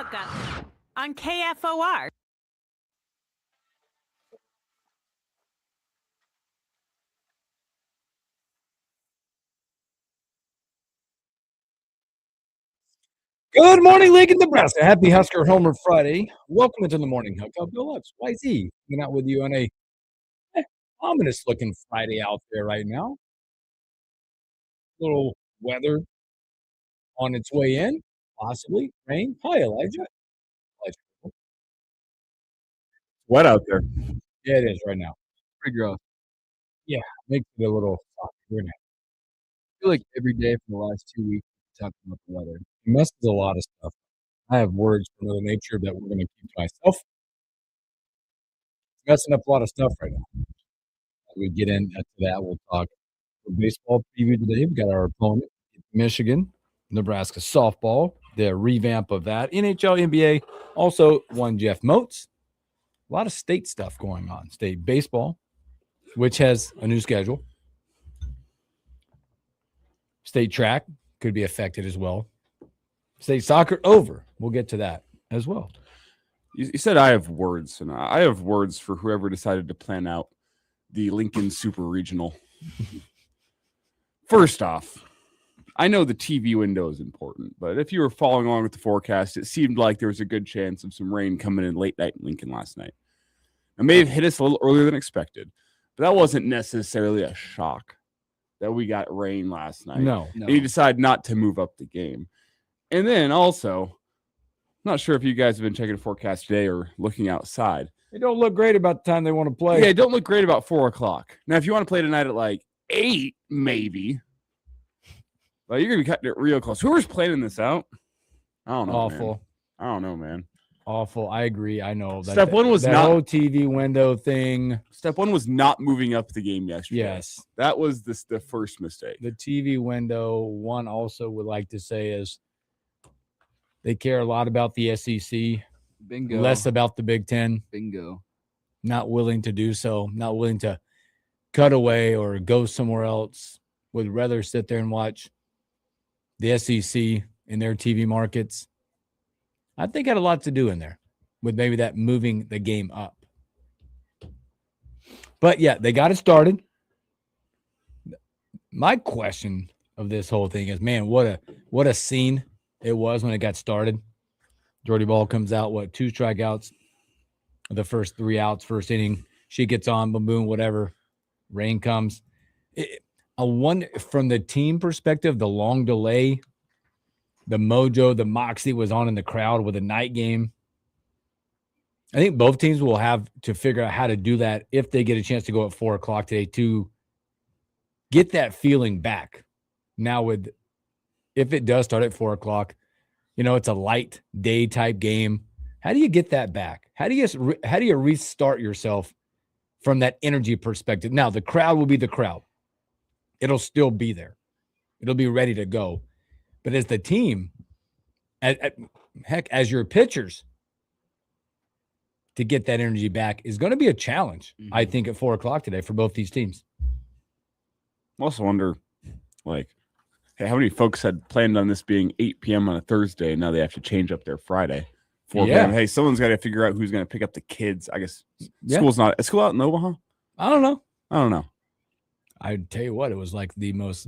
Hookup on KFOR. Good morning, Lincoln, Nebraska. Happy Husker Homer Friday. Welcome into the Morning Hookup. Bill Lux, YZ, hanging out with you on a ominous-looking Friday out there right now. Little weather on its way in, possibly rain. Hi, Elijah. Wet out there. Yeah, it is right now. Pretty gross. Yeah, makes it a little soft. I feel like every day for the last 2 weeks, we're talking about the weather. It messes a lot of stuff. I have words for Mother Nature that we're going to keep to myself. It's messing up a lot of stuff right now. As we get into that, we'll talk baseball preview today. We've got our opponent, Michigan, Nebraska softball, the revamp of that. NHL, NBA, also one Jeff Moats. A lot of state stuff going on. State baseball, which has a new schedule. State track could be affected as well. State soccer over. We'll get to that as well. You said I have words, and I have words for whoever decided to plan out the Lincoln Super Regional. First off, I know the TV window is important, but if you were following along with the forecast, it seemed like there was a good chance of some rain coming in late night in Lincoln last night. It may have hit us a little earlier than expected, but that wasn't necessarily a shock that we got rain last night. No. And you decide not to move up the game. And then also, not sure if you guys have been checking the forecast today or looking outside. They don't look great about the time they want to play. Yeah, it don't look great about 4 o'clock. Now, if you want to play tonight at like 8, maybe. Well, you're going to be cutting it real close. Whoever's planning this out, I don't know. Awful. Man. I don't know, man. Awful. I agree. I know. Step one was that not whole TV window thing. Step one was not moving up the game yesterday. Yes. That was the first mistake. The TV window, one also would like to say is they care a lot about the SEC. Bingo. Less about the Big Ten. Bingo. Not willing to do so. Not willing to cut away or go somewhere else. Would rather sit there and watch the SEC in their TV markets. I think had a lot to do in there with maybe that moving the game up. But yeah, they got it started. My question of this whole thing is, man, what a scene it was when it got started. Jordy Ball comes out, 2 strikeouts, the first 3 outs, first inning. She gets on, boom, boom, whatever. Rain comes. From the team perspective, the long delay, the mojo, the moxie was on in the crowd with a night game. I think both teams will have to figure out how to do that if they get a chance to go at 4 o'clock today to get that feeling back. Now, if it does start at 4 o'clock, it's a light day type game. How do you get that back? How do you restart yourself from that energy perspective? Now, the crowd will be the crowd. It'll still be there. It'll be ready to go. But as the team, as your pitchers, to get that energy back is going to be a challenge, I think, at 4 o'clock today for both these teams. I also wonder, hey, how many folks had planned on this being 8 p.m. on a Thursday, and now they have to change up their Friday? 4 p.m. Hey, someone's got to figure out who's going to pick up the kids. I guess school's not. Is school out in Omaha? I don't know. I'd tell you what, it was like the most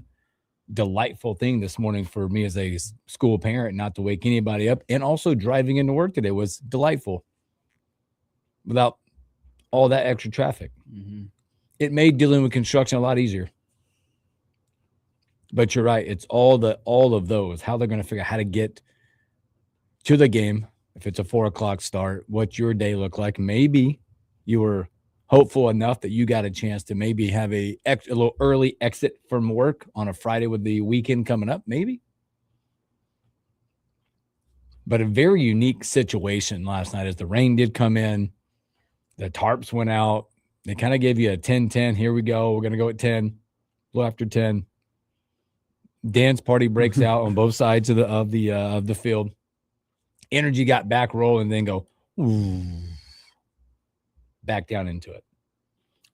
delightful thing this morning for me as a school parent, not to wake anybody up, and also driving into work today was delightful without all that extra traffic. It made dealing with construction a lot easier. But you're right, it's all of those, how they're going to figure out how to get to the game. If it's a 4 o'clock start, what's your day look like? Maybe you were hopeful enough that you got a chance to maybe have a little early exit from work on a Friday with the weekend coming up, maybe. But a very unique situation last night as the rain did come in, the tarps went out. They kind of gave you a 10-10. Here we go. We're going to go at 10, a little after 10. Dance party breaks out on both sides of the field. Energy got back rolling, then go back down into it.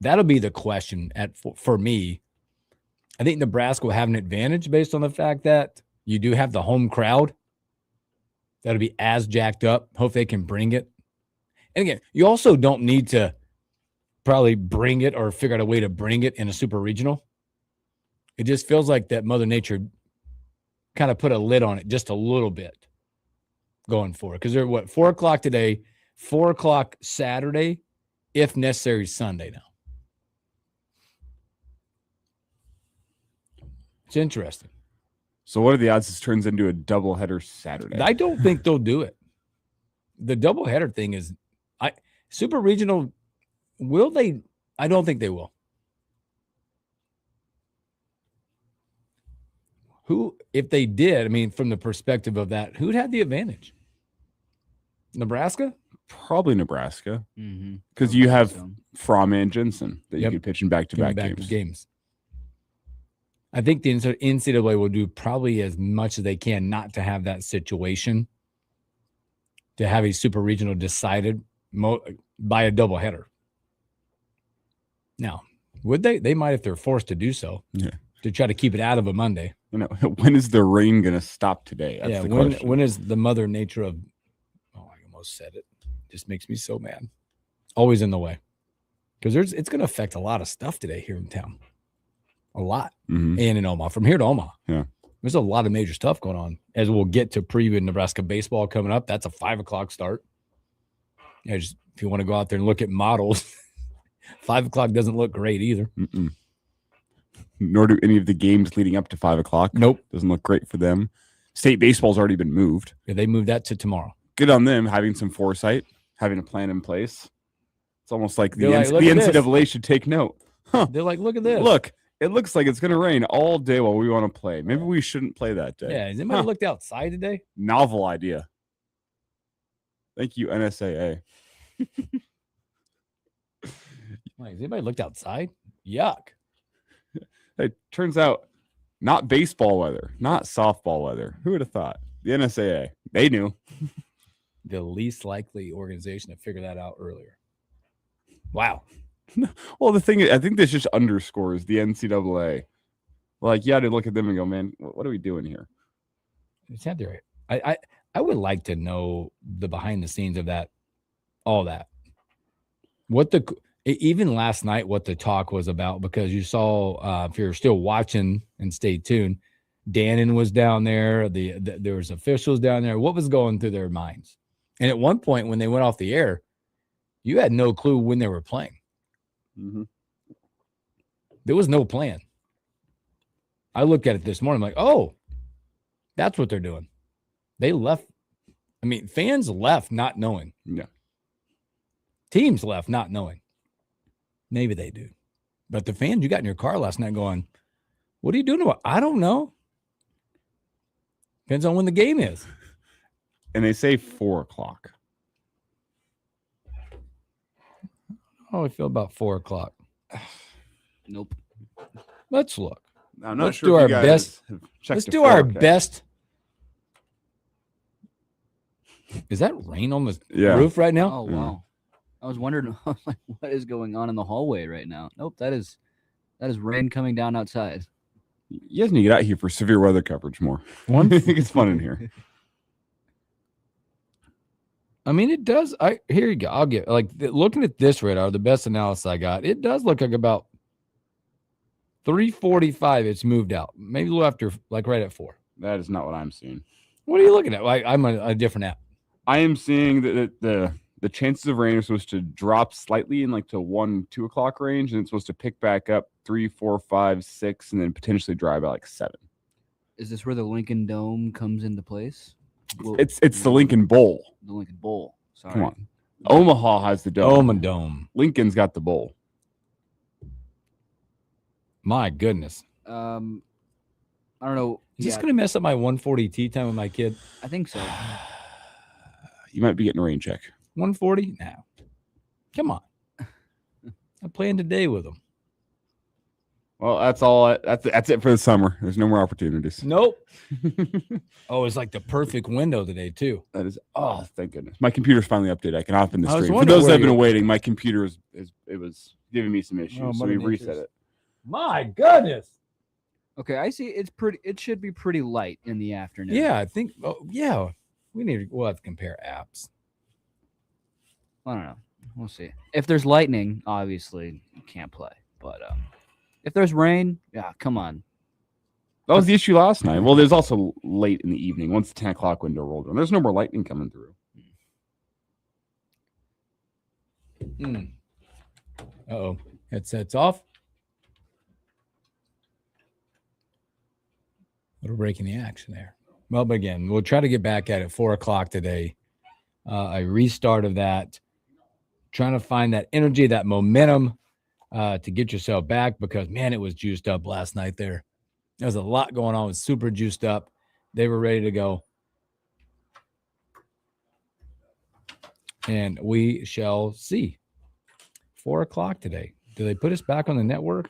That'll be the question for me. I think Nebraska will have an advantage based on the fact that you do have the home crowd. that'll be as jacked up. Hope they can bring it. And again, you also don't need to probably bring it or figure out a way to bring it in a super regional. It just feels like that Mother Nature kind of put a lid on it just a little bit going forward. Because they're 4 o'clock today, 4 o'clock Saturday, if necessary Sunday now. It's interesting. So what are the odds this turns into a doubleheader Saturday? I don't think they'll do it. The doubleheader thing is, super regional. Will they? I don't think they will. Who, if they did, I mean, from the perspective of that, who'd have the advantage? Nebraska? Probably Nebraska. Mhm. Because you have Fromm and Jensen that you Yep. could pitch in back-to-back Back-to-back games. I think the NCAA will do probably as much as they can not to have that situation, to have a super regional decided by a doubleheader. Now, would they? They might if they're forced to do so. Yeah. To try to keep it out of a Monday. You know, when is the rain going to stop today? That's the question. When is the Mother Nature of? Oh, I almost said it. Just makes me so mad. Always in the way, because it's going to affect a lot of stuff today here in town. A lot, and in Omaha, from here to Omaha. Yeah, there's a lot of major stuff going on. As we'll get to preview Nebraska baseball coming up. That's a 5 o'clock start. Yeah, just if you want to go out there and look at models, 5 o'clock doesn't look great either. Nor do any of the games leading up to 5 o'clock. Nope. Doesn't look great for them. State baseball's already been moved. Yeah, they moved that to tomorrow. Good on them, having some foresight, having a plan in place. It's almost like the They're like, "Look at this." NCAA should take note. Huh. They're like, look at this. Look, it looks like it's going to rain all day while we want to play. Maybe we shouldn't play that day. Yeah, has anybody looked outside today? Novel idea. Thank you, NSAA. Like, has anybody looked outside? Yuck. It turns out not baseball weather, not softball weather. Who would have thought? The NSAA. They knew. The least likely organization to figure that out earlier. Wow. Well, the thing is, I think this just underscores the NCAA. Like, you had to look at them and go, man, what are we doing here? It's not there. I would like to know the behind the scenes of that, all that. Even last night, what the talk was about, because you saw, if you're still watching and stay tuned, Dannon was down there. There was officials down there. What was going through their minds? And at one point, when they went off the air, you had no clue when they were playing. There was no plan. I looked at it this morning. I'm like, oh, that's what they're doing. They left. I mean, fans left not knowing. Yeah. Teams left not knowing. Maybe they do. But the fans you got in your car last night going, what are you doing? I don't know. Depends on when the game is. And they say 4 o'clock. How do I feel about 4 o'clock? Nope. Let's look. I'm not Let's sure do if our you guys best. have checked Let's the do our forecast. best. Is that rain on the Yeah. roof right now? Oh wow. I was wondering, I was like, what is going on in the hallway right now? Nope, that is rain coming down outside. You guys need to get out here for severe weather coverage more. I think it's fun in here. I mean, it does. Here you go. I'll get looking at this radar, the best analysis I got. It does look like about 3:45. It's moved out. Maybe a little after, like right at 4. That is not what I'm seeing. What are you looking at? I'm a different app. I am seeing that the chances of rain are supposed to drop slightly in like to 1-2 o'clock range, and it's supposed to pick back up 3, 4, 5, 6, and then potentially dry by like 7. Is this where the Lincoln Dome comes into place? Well, It's the Lincoln Bowl. the Lincoln Bowl. Sorry. Come on. Omaha has the dome. Dome. Lincoln's got the bowl. My goodness. I don't know. Is this going to mess up my 140 tea time with my kid? I think so. You might be getting a rain check. 140? No. Come on. I'm playing today with them. Well, that's all. That's it for the summer. There's no more opportunities. Nope. Oh, it's like the perfect window today, too. That is. Oh, thank goodness. My computer's finally updated. I can hop in the I was stream. For wondering those that where have been you- waiting, my computer it was giving me some issues, Oh, so Mother we Nature's- reset it. My goodness. Okay, I see. It should be pretty light in the afternoon. Yeah, I think. Oh, yeah. We'll have to compare apps. I don't know. We'll see. If there's lightning, obviously you can't play. But if there's rain, yeah, come on. That was the issue last night. Well, there's also late in the evening once the 10 o'clock window rolled around. There's no more lightning coming through. Uh-oh. Headset's off. Little break in the action there. Well, but again, we'll try to get back at it 4 o'clock today. A restart of that. Trying to find that energy, that momentum to get yourself back because, man, it was juiced up last night there. There was a lot going on. It was super juiced up. They were ready to go. And we shall see. 4 o'clock today. Do they put us back on the network?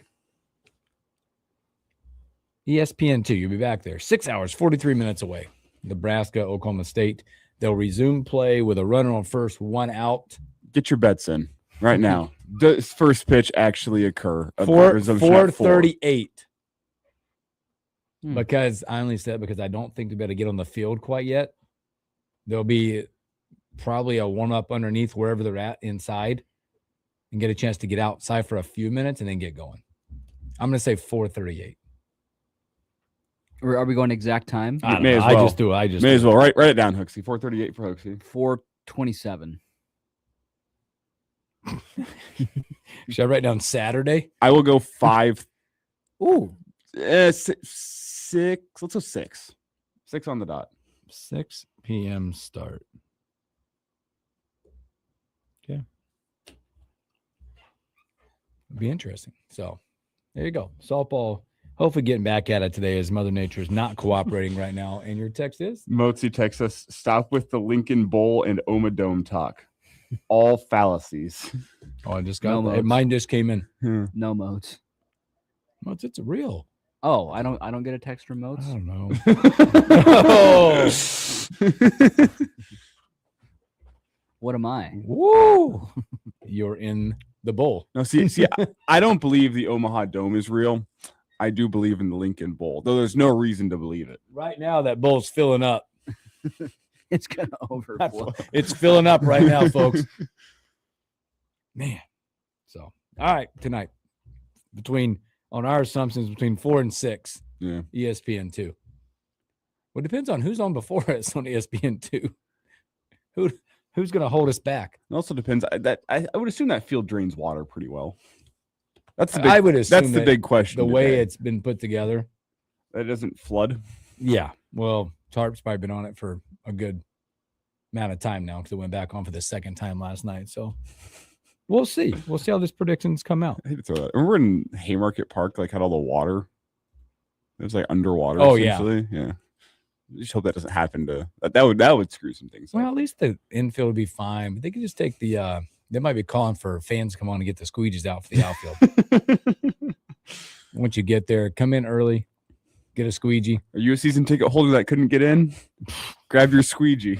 ESPN2, you'll be back there. 6 hours, 43 minutes away. Nebraska, Oklahoma State. They'll resume play with a runner on first, one out. Get your bets in right now. Does first pitch actually occur? 4:38. Because I only said because I don't think they better get on the field quite yet. There'll be probably a warm-up underneath wherever they're at inside and get a chance to get outside for a few minutes and then get going. I'm going to say 4:38. Are we going exact time? I just do it. May as well. Write it down, Hooksy. 4:38 for Hooksy. 4:27. Should I write down Saturday? I will go 5. Ooh. 6. Let's go 6. 6 on the dot. 6 p.m. start. Okay. It'll be interesting. So there you go. Softball. Hopefully getting back at it today as Mother Nature is not cooperating right now. And your text is? Mozi texts us, stop with the Lincoln Bowl and Oma Dome talk. All fallacies. Oh, I just got mine just came in. No modes. Modes, it's real. Oh, I don't get a text from modes? I don't know. What am I? Woo! You're in the bowl. No, see, I don't believe the Omaha Dome is real. I do believe in the Lincoln Bowl, though there's no reason to believe it. Right now, that bowl's filling up. It's going to overflow. It's filling up right now, folks. Man. So, all right, tonight, on our assumptions, between 4 and 6, yeah, ESPN2. Well, it depends on who's on before us on ESPN2. Who's going to hold us back? It also depends. I would assume that field drains water pretty well. That's the I would assume that's the big question. The way it's been put together. That it doesn't flood. Yeah. Well, Tarp's probably been on it for a good amount of time now because it went back on for the second time last night. So we'll see. We'll see how this predictions come out. I hate to throw that. Remember in Haymarket Park, like had all the water? It was like underwater. Oh, essentially. Yeah. I just hope that doesn't happen to that would screw some things Well, up. at least the infield would be fine, but they could just take the they might be calling for fans to come on and get the squeegees out for the outfield. Once you get there, come in early, get a squeegee. Are you a season ticket holder that couldn't get in? Grab your squeegee.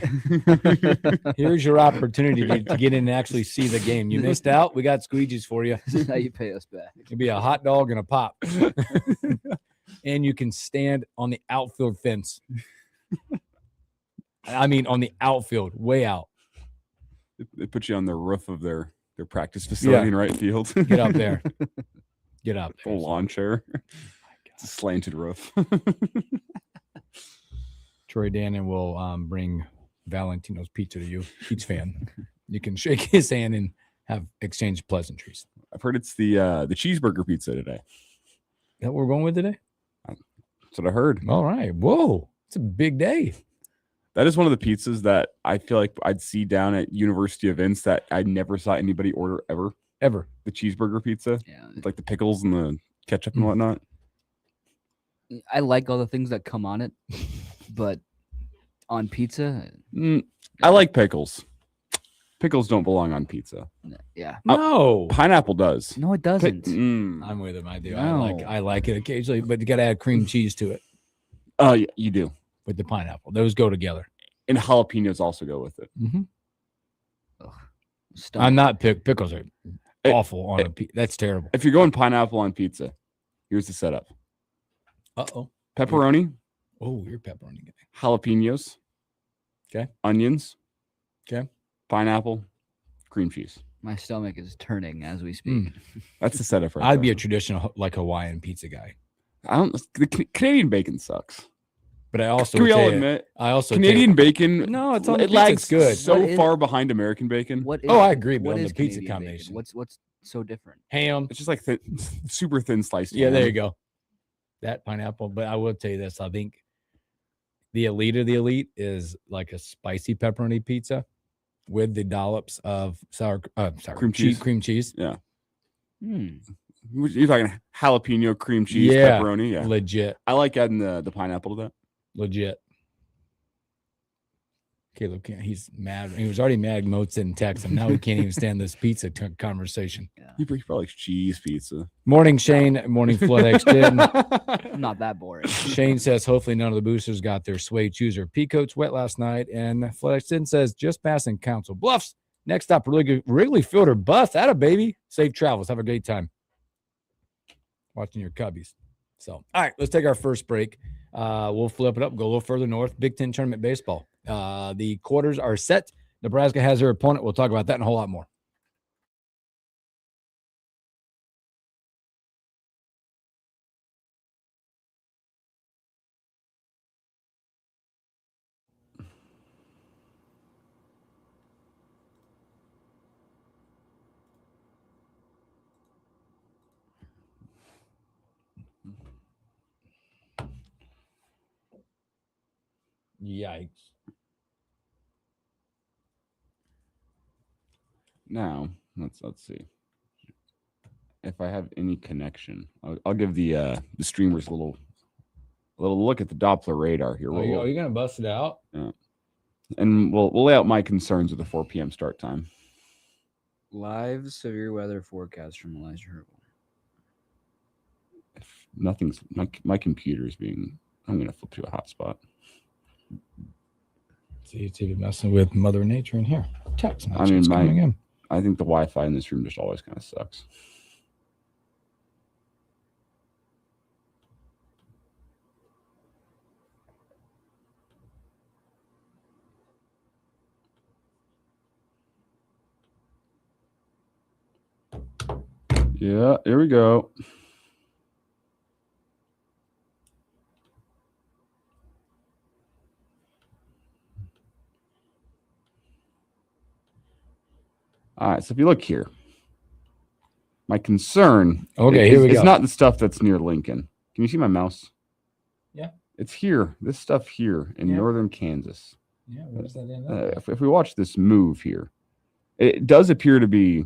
Here's your opportunity to get in and actually see the game. You missed out. We got squeegees for you. This is how you pay us back. It'll be a hot dog and a pop. And you can stand on the outfield fence. I mean, on the outfield, way out. They put you on the roof of their practice facility in right field. Get up there. Get up there. Full lawn chair. It's a slanted roof. Troy Dannon will bring Valentino's pizza to you, each fan. You can shake his hand and have exchange pleasantries. I've heard it's the cheeseburger pizza today. Is that what we're going with today? That's what I heard. All right. Whoa. It's a big day. That is one of the pizzas that I feel like I'd see down at university events that I never saw anybody order ever. Ever. The cheeseburger pizza. Yeah. Like the pickles and the ketchup and whatnot. I like all the things that come on it, but on pizza, I like pickles. Pickles don't belong on pizza. yeah. No. Pineapple does. No, it doesn't. I'm with him. I do. No. I like it occasionally, but you got to add cream cheese to it Oh, yeah, you do. with the pineapple. Those go together. And jalapenos also go with it. Mm-hmm. Stomach. I'm not pickles are awful on a pizza. That's terrible. If you're going pineapple on pizza, here's the setup. Uh-oh. Pepperoni, Oh, you're pepperoni guy. jalapenos, Okay. onions, Okay. pineapple, cream cheese. My stomach is turning as we speak. That's the setup right I'd be a there. traditional like Hawaiian pizza guy, I don't. The Canadian bacon sucks. but I also Can we would all tell you- admit I also Canadian bacon? No, it's on the it pizza, lags it's good. so What is- far behind American bacon. What is, Oh, I agree, but what on the is pizza Canadian bacon? combination. What's so different? ham. It's just like super thin sliced. Yeah, there ham. you go. That pineapple. But I will tell you this: I think the elite of the elite is like a spicy pepperoni pizza with the dollops of Cream cheese. cream cheese. Yeah. Hmm. You're talking jalapeno cream cheese Yeah. pepperoni. Yeah. Legit, I like adding the pineapple to that. legit. Caleb can't. He's mad. He was already mad. Moats didn't text him. Now he can't even stand this pizza conversation. He probably likes cheese pizza. Morning, Shane. Morning, Flood X10. I'm not that boring. Shane says, hopefully none of the boosters got their suede shoes or peacoats wet last night. And Flood X10 says, just passing Council Bluffs. Next stop, Wrigley Field or bus. Atta baby. Safe travels. Have a great time watching your Cubbies. So, all right, let's take our first break. We'll flip it up, go a little further north. Big Ten Tournament Baseball. The quarters are set. Nebraska has their opponent. We'll talk about that and a whole lot more. Yikes. Now let's see if I have any connection. I'll give the streamers a little look at the Doppler radar here. Are you gonna bust it out? Yeah. And we'll lay out my concerns with the 4 p.m. start time. Live severe weather forecast from Elijah Herbal. If nothing's my computer's being. I'm gonna flip to a hotspot. See, it's even messing with Mother Nature in here. Text I mean, coming in. I think the Wi-Fi in this room just always kind of sucks. Yeah, here we go. All right, so if you look here, my concern Here we go. it's not the stuff that's near Lincoln. Can you see my mouse? Yeah. It's here, this stuff here in northern Kansas. Yeah, where's that in? If we watch this move here, it does appear to be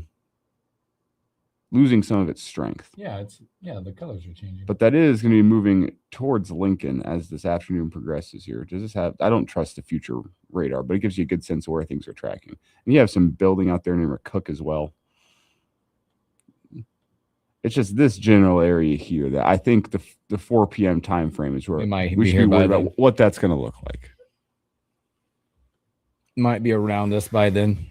losing some of its strength. Yeah, the colors are changing. But that is going to be moving towards Lincoln as this afternoon progresses here. Does this have, I don't trust the future radar, but it gives you a good sense of where things are tracking. And you have some building out there near Cook as well. It's just this general area here that I think the 4 p.m. time frame is where we should be worried about what that's going to look like. Might be around us by then.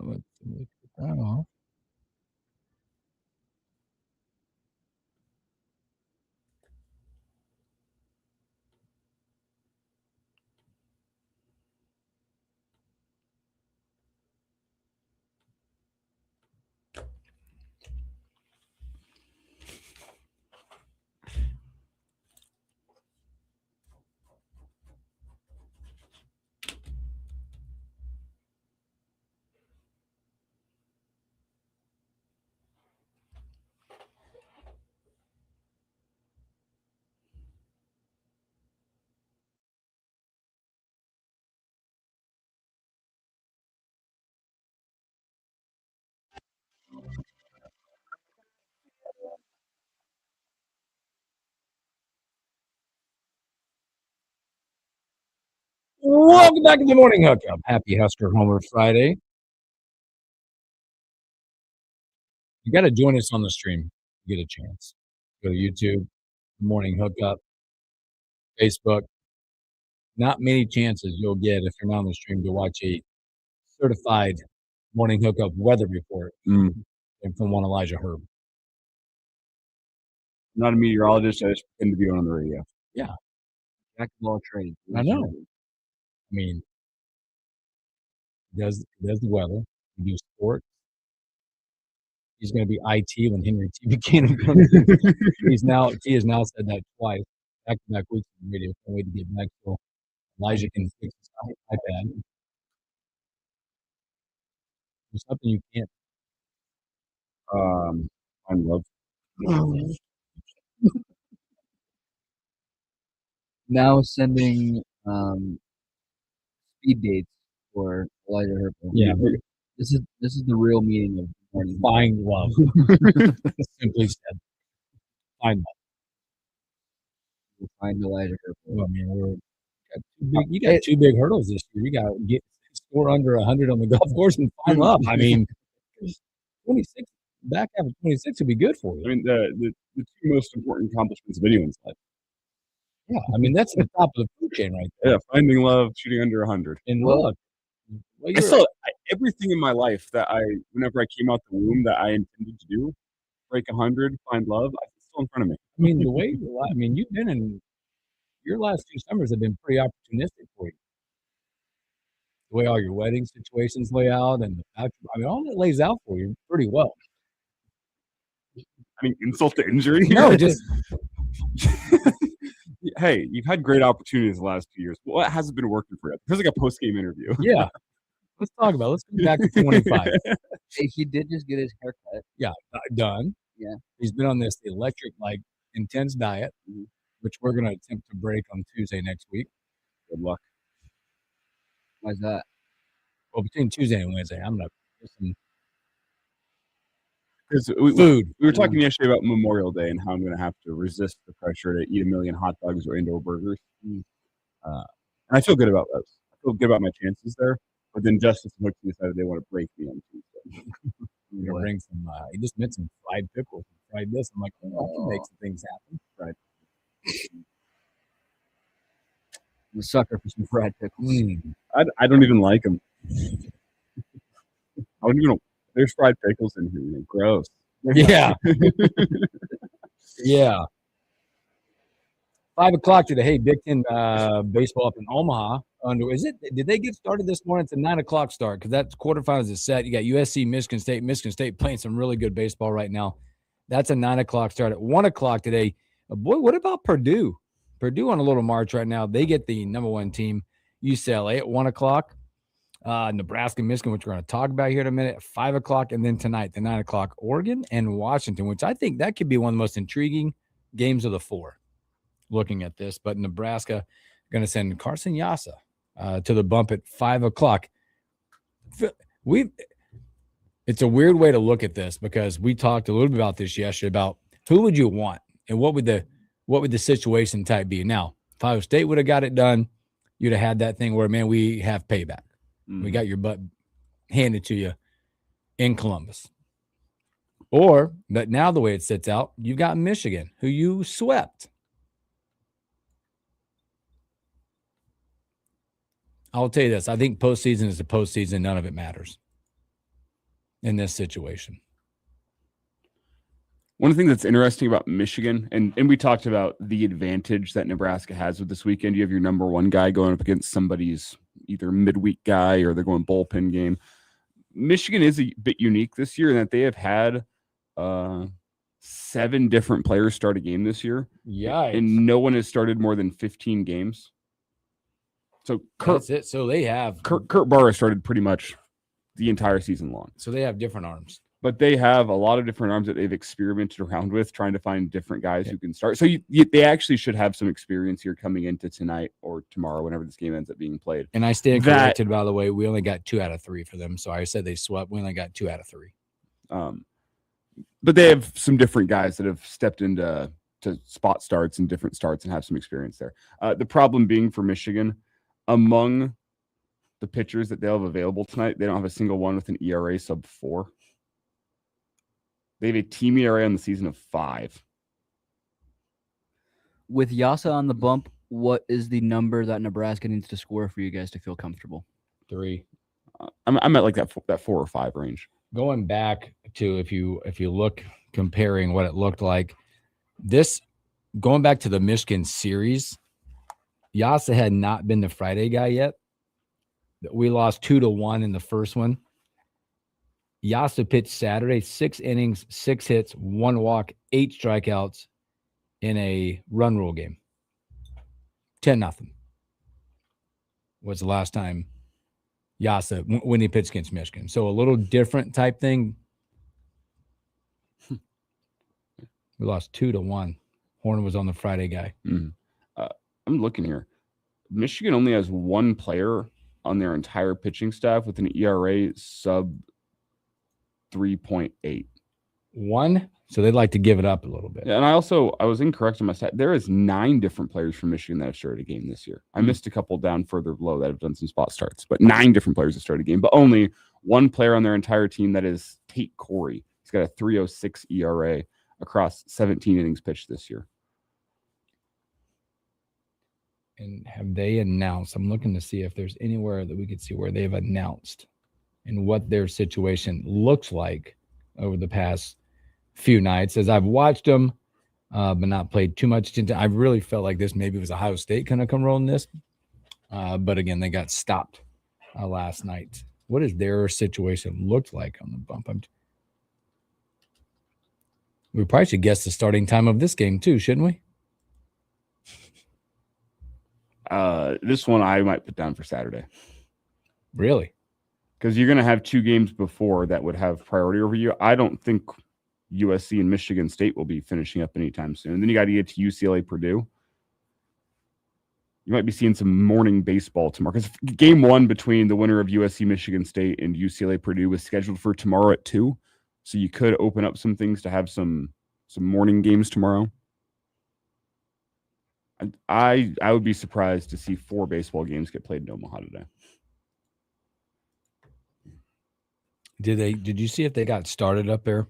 Let's get that off. Welcome back to the Morning Hookup. Happy Husker Homer Friday. You got to join us on the stream. You get a chance. Go to YouTube, Morning Hookup, Facebook, not many chances you'll get if you're not on the stream to watch a certified morning hookup weather report and from one Elijah Herb. I'm not a meteorologist. I just pretend to be on the radio. Yeah, Jack of all trades. I know. I mean, he does the weather. He does sports. He's going to be IT when Henry T. Buchanan comes in. He has now said that twice, back-to-back weeks on the radio. Can't wait to get back so Elijah can fix his iPad. There's something you can't. I'm love. Now sending speed dates for Elijah Herb. Yeah, This is the real meaning of morning. find love. Simply said, find love. We'll find Elijah Herb. Well, I mean, you got two big hurdles this year. You got to get score under 100 on the golf course and find love. I mean, 26 back half of 26 would be good for you. I mean, the two most important accomplishments of anyone's life. Yeah, I mean that's the top of the food chain right there. Yeah, finding love, shooting under 100. And look, well, I still everything in my life that whenever I came out the womb that I intended to do, break 100, find love, it's still in front of me. I mean, you've been in your last two summers have been pretty opportunistic for you. The way all your wedding situations lay out, and all that lays out for you pretty well. I mean, insult to injury. No, just hey, you've had great opportunities the last 2 years. What hasn't been working for you? There's like a post-game interview. Yeah. Let's talk about it. Let's go back to 25. Hey, he did just get his haircut. Yeah, done. Yeah. He's been on this electric, intense diet, which we're going to attempt to break on Tuesday next week. Good luck. Why's that? Well, between Tuesday and Wednesday, I'm going to get some Because food. We were talking yesterday about Memorial Day and how I'm going to have to resist the pressure to eat 1 million hot dogs or indoor burgers. And I feel good about those. I feel good about my chances there. But then Justice and Hooks decided they want to break me on Tuesday. I'm going to bring some, he just meant some fried pickles and fried this. I'm like, I can make some things happen. Right. I'm a sucker for some fried pickles. I don't even like them. I wouldn't even. There's fried pickles in here. Man. Gross. Yeah. Yeah. 5 o'clock today. Hey, Big Ten baseball up in Omaha. Did they get started this morning? It's a 9 o'clock start because that quarterfinals is set. You got USC, Michigan State playing some really good baseball right now. That's a 9 o'clock start. At 1 o'clock today, boy, what about Purdue? Purdue on a little march right now. They get the number one team, UCLA, at 1 o'clock. Nebraska, Michigan, which we're going to talk about here in a minute, at 5 o'clock. And then tonight, the 9 o'clock, Oregon and Washington, which I think that could be one of the most intriguing games of the four looking at this. But Nebraska going to send Carson Yassa to the bump at 5 o'clock. It's a weird way to look at this because we talked a little bit about this yesterday about who would you want and what would the situation type be. Now, if Ohio State would have got it done, you'd have had that thing where, man, we have payback. We got your butt handed to you in Columbus. But now the way it sits out, you've got Michigan, who you swept. I'll tell you this. I think postseason is the postseason. None of it matters in this situation. One thing that's interesting about Michigan, and we talked about the advantage that Nebraska has with this weekend. You have your number one guy going up against somebody's either midweek guy or they're going bullpen game. Michigan is a bit unique this year in that they have had 7 different players start a game this year. Yeah. And no one has started more than 15 games. So that's it. So they have Kurt Barra started pretty much the entire season long. So they have different arms. But they have a lot of different arms that they've experimented around with, trying to find different guys who can start. So they actually should have some experience here coming into tonight or tomorrow, whenever this game ends up being played. And I stand corrected, by the way. We only got 2 out of 3 for them. So I said they swept. We only got 2 out of 3. But they have some different guys that have stepped into spot starts and different starts and have some experience there. The problem being for Michigan, among the pitchers that they'll have available tonight, they don't have a single one with an ERA sub 4. They have a team ERA on the season of 5. With Yassa on the bump, what is the number that Nebraska needs to score for you guys to feel comfortable? 3. I'm at like that 4 or 5 range. Going back to if you look comparing what it looked like, this going back to the Michigan series, Yasa had not been the Friday guy yet. We lost 2-1 in the first one. Yasa pitched Saturday, 6 innings, 6 hits, 1 walk, 8 strikeouts in a run rule game. 10-0 was the last time Yasa when he pitched against Michigan. So a little different type thing. We lost 2-1. Horn was on the Friday guy. Mm. I'm looking here. Michigan only has 1 player on their entire pitching staff with an ERA sub 3.8. 1, so they'd like to give it up a little bit. Yeah, and I was incorrect on my stat. There is 9 different players from Michigan that have started a game this year. I missed a couple down further below that have done some spot starts, but 9 different players have started a game, but only 1 player on their entire team, that is Tate Corey. He's got a 3.06 ERA across 17 innings pitched this year. And have they announced? I'm looking to see if there's anywhere that we could see where they've announced and what their situation looks like over the past few nights. As I've watched them, but not played too much attention. I really felt like this maybe was Ohio State kind of come rolling this. But again, they got stopped last night. What does their situation look like on the bump? We probably should guess the starting time of this game too, shouldn't we? This one I might put down for Saturday. Really? Because you're going to have 2 games before that would have priority over you. I don't think USC and Michigan State will be finishing up anytime soon. Then you got to get to UCLA Purdue. You might be seeing some morning baseball tomorrow. Because game 1 between the winner of USC Michigan State and UCLA Purdue was scheduled for tomorrow at 2. So you could open up some things to have some morning games tomorrow. I would be surprised to see 4 baseball games get played in Omaha today. Did you see if they got started up there?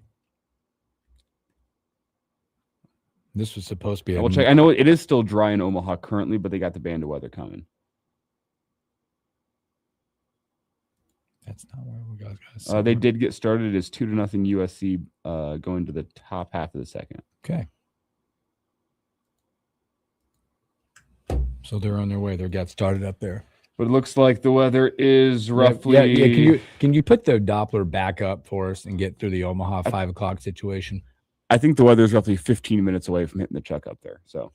This was supposed to be. I will check. I know it is still dry in Omaha currently, but they got the band of weather coming. That's not where we got. They did get started as 2-0 USC going to the top half of the second. Okay. So they're on their way. They got started up there. But it looks like the weather is roughly. Yeah. Can you put the Doppler back up for us and get through the Omaha 5 o'clock situation? I think the weather is roughly 15 minutes away from hitting the check up there. So.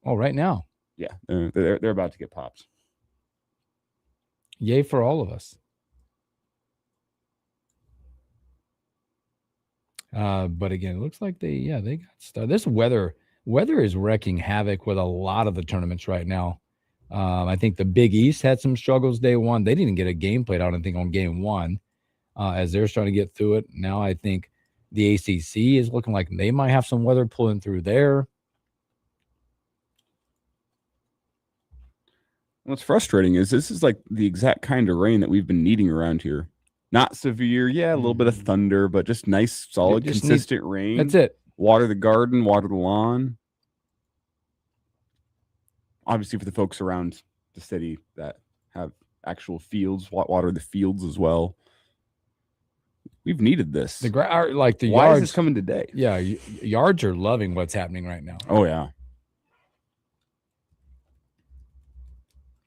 Oh, right now. Yeah, they're about to get popped. Yay for all of us. But again, it looks like they got started. This weather is wreaking havoc with a lot of the tournaments right now. I think the Big East had some struggles day 1. They didn't get a game played out, I think, on game 1 as they're starting to get through it. Now I think the ACC is looking like they might have some weather pulling through there. What's frustrating is this is like the exact kind of rain that we've been needing around here. Not severe, a little bit of thunder, but just nice, solid, consistent rain. That's it. Water the garden, water the lawn. Obviously, for the folks around the city that have actual fields, water the fields as well. We've needed this. Why yards, is this coming today? Yeah, yards are loving what's happening right now. Oh, yeah.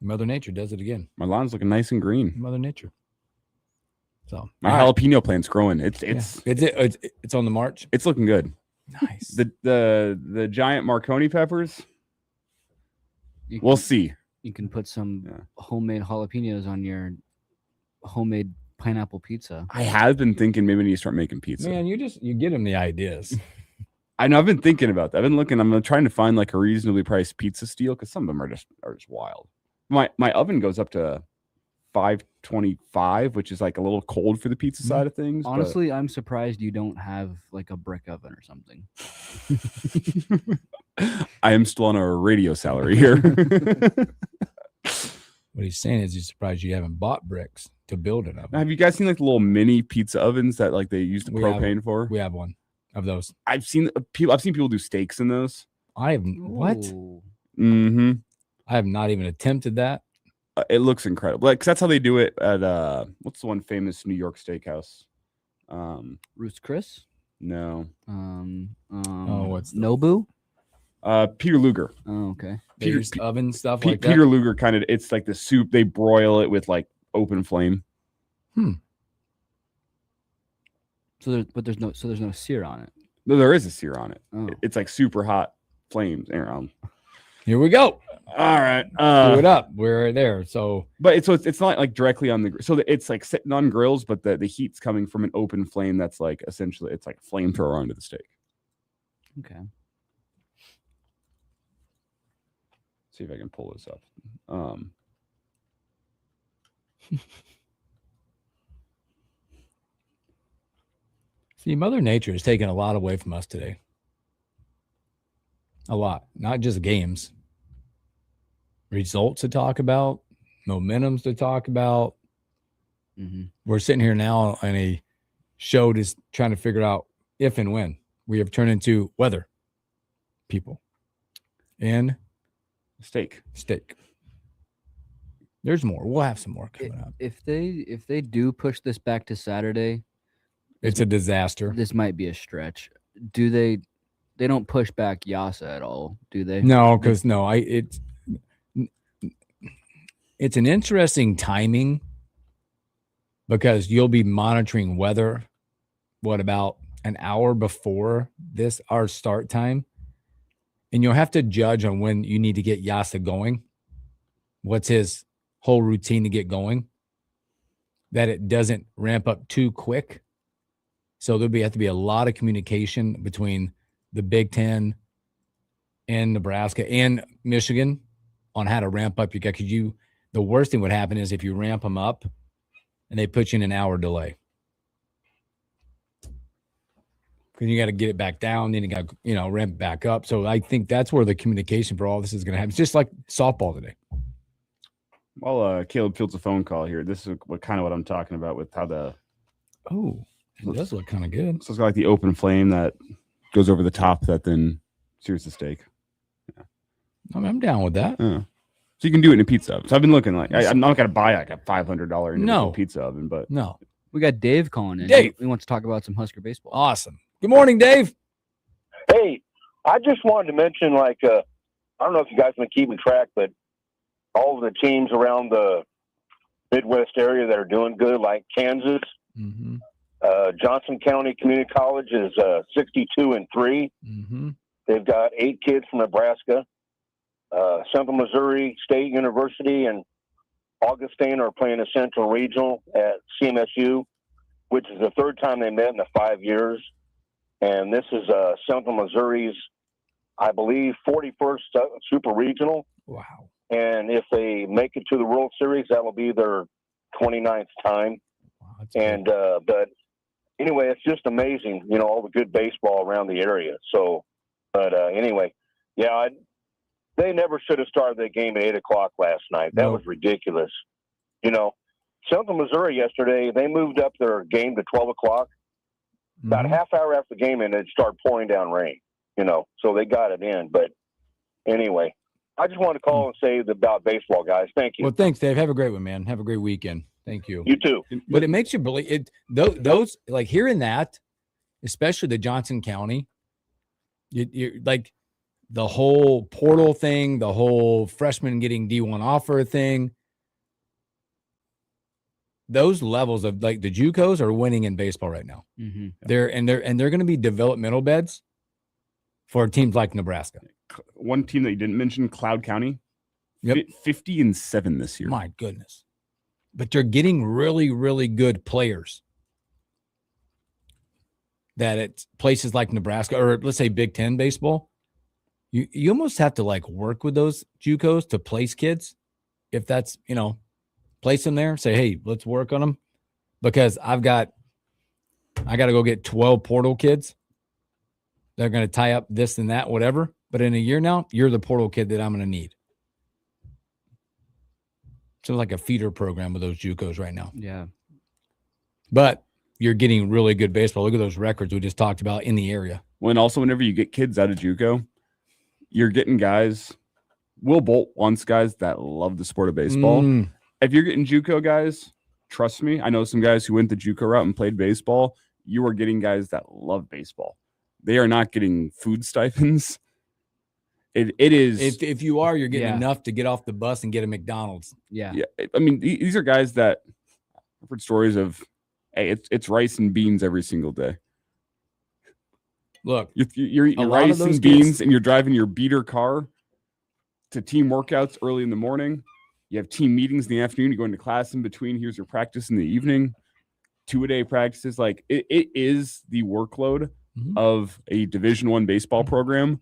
Mother Nature does it again. My lawn's looking nice and green. Mother Nature. So my jalapeno plant's growing. It's on the march. It's looking good. Nice. The giant Marconi peppers. We'll see. You can put some homemade jalapenos on your homemade pineapple pizza. I have been thinking maybe I need to start making pizza. Man, you get them the ideas. I know. I've been thinking about that. I've been looking. I'm trying to find like a reasonably priced pizza steel because some of them are just wild. My oven goes up to 525, which is like a little cold for the pizza side of things. Honestly, I'm surprised you don't have like a brick oven or something. I am still on a radio salary here. What he's saying is he's surprised you haven't bought bricks to build an oven. Have you guys seen like the little mini pizza ovens that like they use the propane for? We have one of those. I've seen people do steaks in those. I have what? Mm-hmm. I have not even attempted that. It looks incredible. Like 'cause that's how they do it at what's the one famous New York steakhouse? Ruth's Chris. No. What's the- Nobu? Peter Luger. Oh, okay. Peter- There's oven stuff like that. Peter Luger kind of. It's like the soup. They broil it with like open flame. So there's no sear on it. No, there is a sear on it. Oh. It's like super hot flames. Here we go. All right. Do it up. We're there. So, But it's not like directly on the so it's like sitting on grills, but the heat's coming from an open flame that's like essentially it's like a flamethrower onto the steak. Okay. See if I can pull this up. see, Mother Nature has taken a lot away from us today. A lot, not just games. Results to talk about, momentums to talk about. Mm-hmm. We're sitting here now on a show just trying to figure out if and when we have turned into weather people and Steak. There's more. We'll have some more coming up. If they do push this back to Saturday, It's a disaster. this might be a stretch. Do they don't push back Yasa at all, do they? No, because it's an interesting timing because you'll be monitoring weather. What about an hour before our start time? And you'll have to judge on when you need to get Yasa going. What's his whole routine to get going? That it doesn't ramp up too quick. So there'll have to be a lot of communication between the Big Ten and Nebraska and Michigan on how to ramp up your guy. Because the worst thing would happen is if you ramp them up and they put you in an hour delay. Because you got to get it back down, then you got to, ramp it back up. So I think that's where the communication for all this is going to happen. It's just like softball today. Well, Caleb fields a phone call here. This is what I'm talking about with how the It does look kind of good. so it's got like the open flame that goes over the top that then sears the steak. I'm down with that. So you can do it in a pizza oven. So I've been looking like I'm not gonna buy like a $500 individual pizza oven, but No. We got Dave calling in. Dave. He wants to talk about some Husker baseball. Awesome. Good morning, Dave. Hey, I just wanted to mention, I don't know if you guys have been keeping track, but all of the teams around the Midwest area that are doing good, like Kansas, Mm-hmm. Johnson County Community College is 62-3. Mm-hmm. They've got 8 kids from Nebraska. Central Missouri State University and Augustine are playing a Central Regional at CMSU, which is the third time they met in the 5 years. And this is Central Missouri's, I believe, 41st Super Regional. Wow. And if they make it to the World Series, that will be their 29th time. Wow, that's And but anyway, it's just amazing, all the good baseball around the area. So, but anyway, yeah, they never should have started that game at 8:00 last night. That was ridiculous. Central Missouri yesterday, they moved up their game to 12:00. Mm-hmm. About a half hour after the game, and it started pouring down rain. So they got it in. But anyway, I just wanted to call and say about baseball, guys. Thank you. Well, thanks, Dave. Have a great one, man. Have a great weekend. Thank you. You too. But it makes you believe it. Those like hearing that, especially the Johnson County, you're like the whole portal thing, the whole freshman getting D1 offer thing. Those levels of like the JUCOs are winning in baseball right now. Mm-hmm. They're going to be developmental beds for teams like Nebraska. one team that you didn't mention, Cloud County, Yep. 50-7 this year. My goodness. But they're getting really, really good players that at places like Nebraska or let's say Big Ten baseball, you almost have to like work with those JUCOs to place kids. If that's, place them there, say, hey, let's work on them because I got to go get 12 portal kids. They're going to tie up this and that, whatever. But in a year now, you're the portal kid that I'm going to need. So like a feeder program with those JUCOs right now. Yeah. But you're getting really good baseball. Look at those records we just talked about in the area. When also whenever you get kids out of JUCO, you're getting guys Will Bolt wants guys that love the sport of baseball. If you're getting JUCO guys, trust me, I know some guys who went the JUCO route and played baseball. You are getting guys that love baseball. They are not getting food stipends. It is. If you are, you're getting enough to get off the bus and get a McDonald's. Yeah. I mean, these are guys that I've heard stories of. Hey, it's rice and beans every single day. Look, you're rice and beans, and you're driving your beater car to team workouts early in the morning. You have team meetings in the afternoon. You go into class in between. Here's your practice in the evening. 2-a-day practices. Like it is the workload of a Division I baseball program,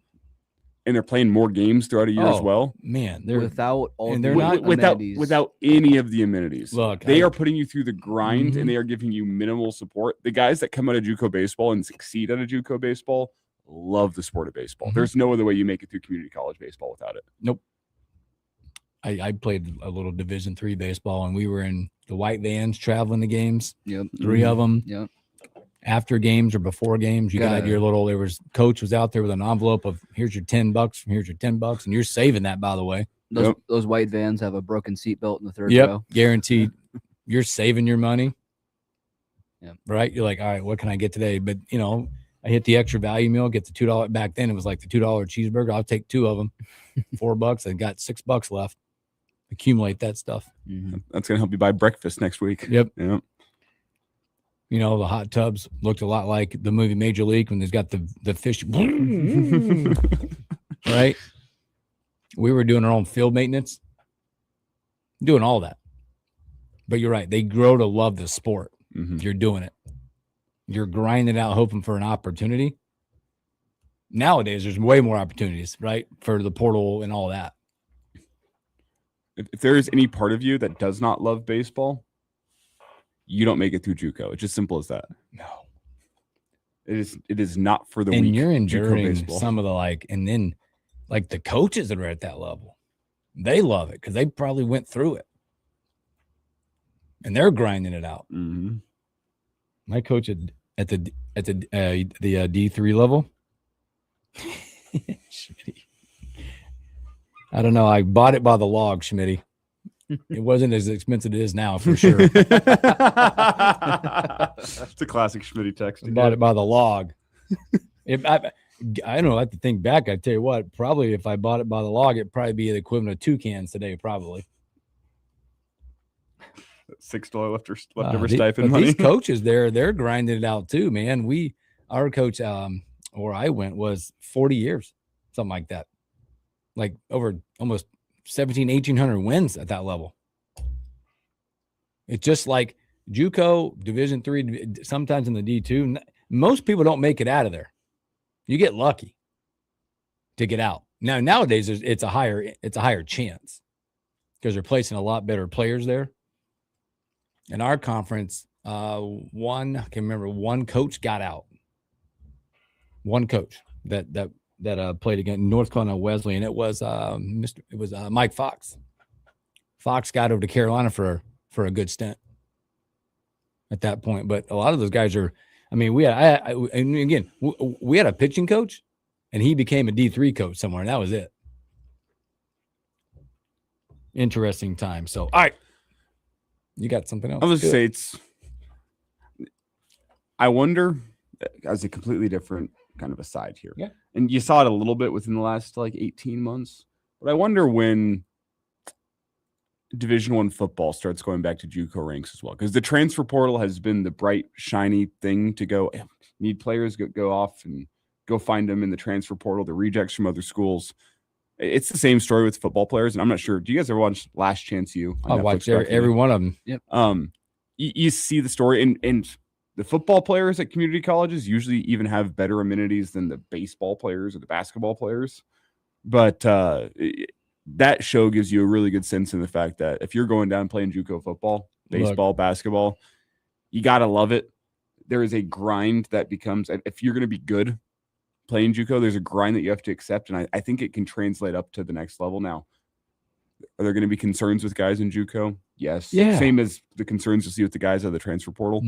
and they're playing more games throughout a year as well. Man, they're without all and the they're not amenities. without any of the amenities. Look, they are putting you through the grind, and they are giving you minimal support. The guys that come out of JUCO baseball and succeed out of JUCO baseball love the sport of baseball. There's no other way you make it through community college baseball without it. Nope. I played a little Division III baseball, and we were in the white vans traveling to games. Yep. 3 of them. Yep. After games or before games, you got your little. Coach was out there with an envelope of here's your $10. Here's your $10, and you're saving that, by the way. Those white vans have a broken seatbelt in the third Yep, row. guaranteed. You're saving your money. Yeah. Right. You're like, all right, what can I get today? But I hit the extra value meal, get the $2. Back then, it was like the $2 cheeseburger. I'll take 2 of them, $4. I got $6 left. Accumulate that stuff. That's gonna help you buy breakfast next week. Yep. Yep. The hot tubs looked a lot like the movie Major League when there's got the fish. Right. We were doing our own field maintenance, doing all that. But you're right. They grow to love the sport. If you're doing it, you're grinding out, hoping for an opportunity. Nowadays, there's way more opportunities, right? For the portal and all that. If there is any part of you that does not love baseball, you don't make it through JUCO. It's just simple as that. No. It is not for the weak. And you're JUCO enduring baseball. some of the and then the coaches that are at that level, they love it because they probably went through it. And they're grinding it out. My coach at the D3 level. I don't know. I bought it by the log, Schmitty. It wasn't as expensive as it is now, for sure. It's a classic Schmitty text. I bought it by the log. If I don't know. I have to think back. I tell you what, probably if I bought it by the log, it'd probably be the equivalent of 2 cans today, probably. $6 leftover stipend but money. These coaches, they're grinding it out too, man. Our coach, where I went, was 40 years, something like that. Like over almost 1,800 wins at that level. It's just like JUCO, Division III, sometimes in the D2. Most people don't make it out of there. You get lucky to get out. Nowadays, it's a higher chance because they're placing a lot better players there. In our conference, I can remember one coach got out. One coach that played against North Carolina Wesleyan. It was Mike Fox. Fox got over to Carolina for a good stint at that point. But a lot of those guys are. I mean, we had a pitching coach, and he became a D3 coach somewhere, and that was it. Interesting time. So, all right, you got something else? I was say I wonder, as a completely different kind of aside here. Yeah. And you saw it a little bit within the last 18 months. But I wonder when Division I football starts going back to JUCO ranks as well. Because the transfer portal has been the bright, shiny thing to go, need players, go off and go find them in the transfer portal, the rejects from other schools. It's the same story with football players. And I'm not sure. Do you guys ever watch Last Chance U? I watched every one of them. Yep. You see the story, and the football players at community colleges usually even have better amenities than the baseball players or the basketball players. But that show gives you a really good sense in the fact that if you're going down playing JUCO football, baseball, basketball, you got to love it. There is a grind that becomes, if you're going to be good playing JUCO, there's a grind that you have to accept. And I think it can translate up to the next level. Now, are there going to be concerns with guys in JUCO? Yes. Yeah. Same as the concerns you see with the guys out of the transfer portal.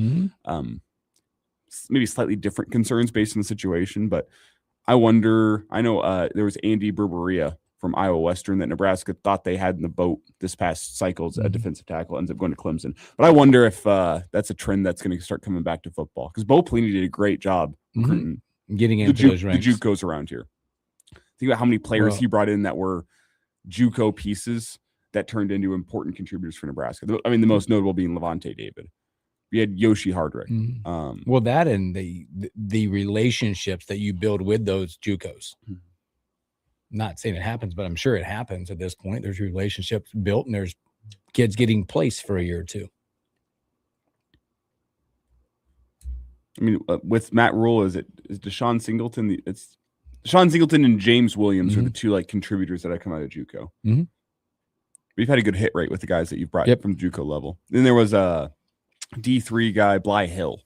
Maybe slightly different concerns based on the situation, but I wonder, I know there was Andy Berberia from Iowa Western that Nebraska thought they had in the boat this past cycle as a defensive tackle, ends up going to Clemson. But I wonder if that's a trend that's going to start coming back to football, because Bo Pelini did a great job recruiting getting into those the ranks. JUCOs around here. Think about how many players he brought in that were JUCO pieces that turned into important contributors for Nebraska. I mean, the most notable being Levante David. We had Yoshi Hardrick. Well, that and the relationships that you build with those JUCOs. Not saying it happens, but I'm sure it happens at this point. There's relationships built, and there's kids getting placed for a year or two. I mean, with Matt Rule, is Deshaun Singleton? It's Deshaun Singleton and James Williams are the two like contributors that I come out of JUCO. We've had a good hit rate with the guys that you've brought from JUCO level. Then there was a D3 guy, Bly Hill.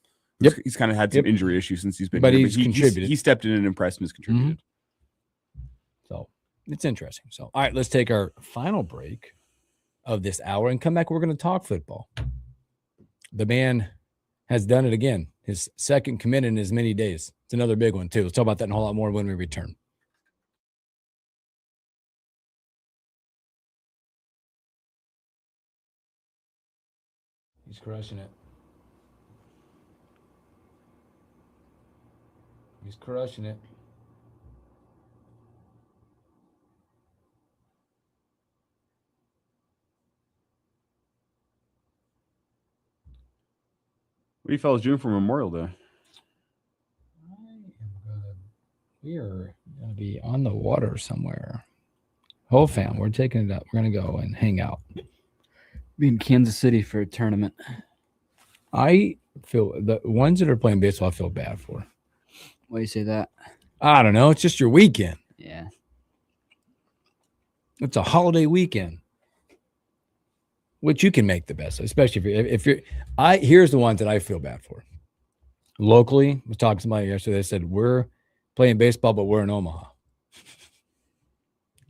He's kind of had some injury issues since he's been here, he's contributed. He stepped in and impressed and has contributed. So it's interesting. So, all right, let's take our final break of this hour and come back. We're going to talk football. The man has done it again. His second commit in as many days. It's another big one, too. Let's talk about that and a whole lot more when we return. He's crushing it. He's crushing it. What are you fellas doing for Memorial Day? We are going to be on the water somewhere. Whole fam, we're taking it up. We're going to go and hang out. Be in Kansas City for a tournament. I feel the ones that are playing baseball, I feel bad for. Why do you say that? I don't know. It's just your weekend. Yeah. It's a holiday weekend, which you can make the best of, especially if you're here's the ones that I feel bad for. Locally, I was talking to somebody yesterday. They said, we're playing baseball, but we're in Omaha.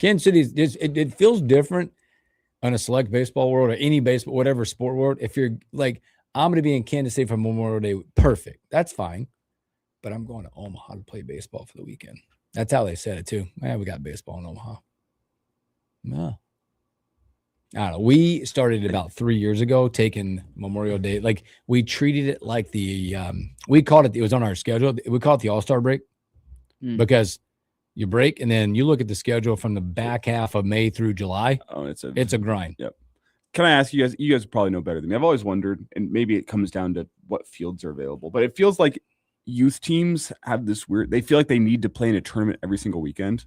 Kansas City, it feels different on a select baseball world or any baseball, whatever sport world. If you're like, I'm going to be in Kansas City for Memorial Day, perfect. That's fine. But I'm going to Omaha to play baseball for the weekend. That's how they said it too. Man, we got baseball in Omaha. No. I don't know. We started about 3 years ago taking Memorial Day. Like we treated it like we called it was on our schedule. We call it the All-Star break because you break and then you look at the schedule from the back half of May through July. Oh, it's a grind. Yep. Can I ask you guys? You guys probably know better than me. I've always wondered, and maybe it comes down to what fields are available, but it feels like youth teams have this weird. They feel like they need to play in a tournament every single weekend.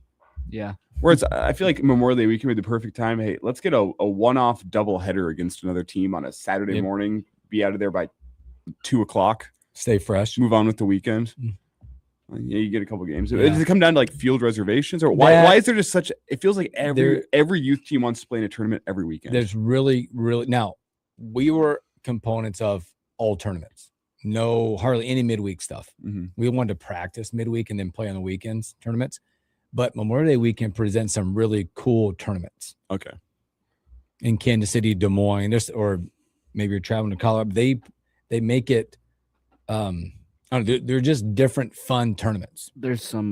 Yeah. Whereas I feel like Memorial Day weekend would be the perfect time. Hey, let's get a one-off double header against another team on a Saturday morning. Be out of there by 2:00. Stay fresh. Move on with the weekend. Yeah, you get a couple games. Does it come down to like field reservations, or why is there just such? It feels like every youth team wants to play in a tournament every weekend. There's really now. We were components of all tournaments. No, hardly any midweek stuff. We wanted to practice midweek and then play on the weekends tournaments. But Memorial Day weekend presents some really cool tournaments. Okay. In Kansas City, Des Moines, or maybe you're traveling to Colorado. They make it. They're just different fun tournaments. There's some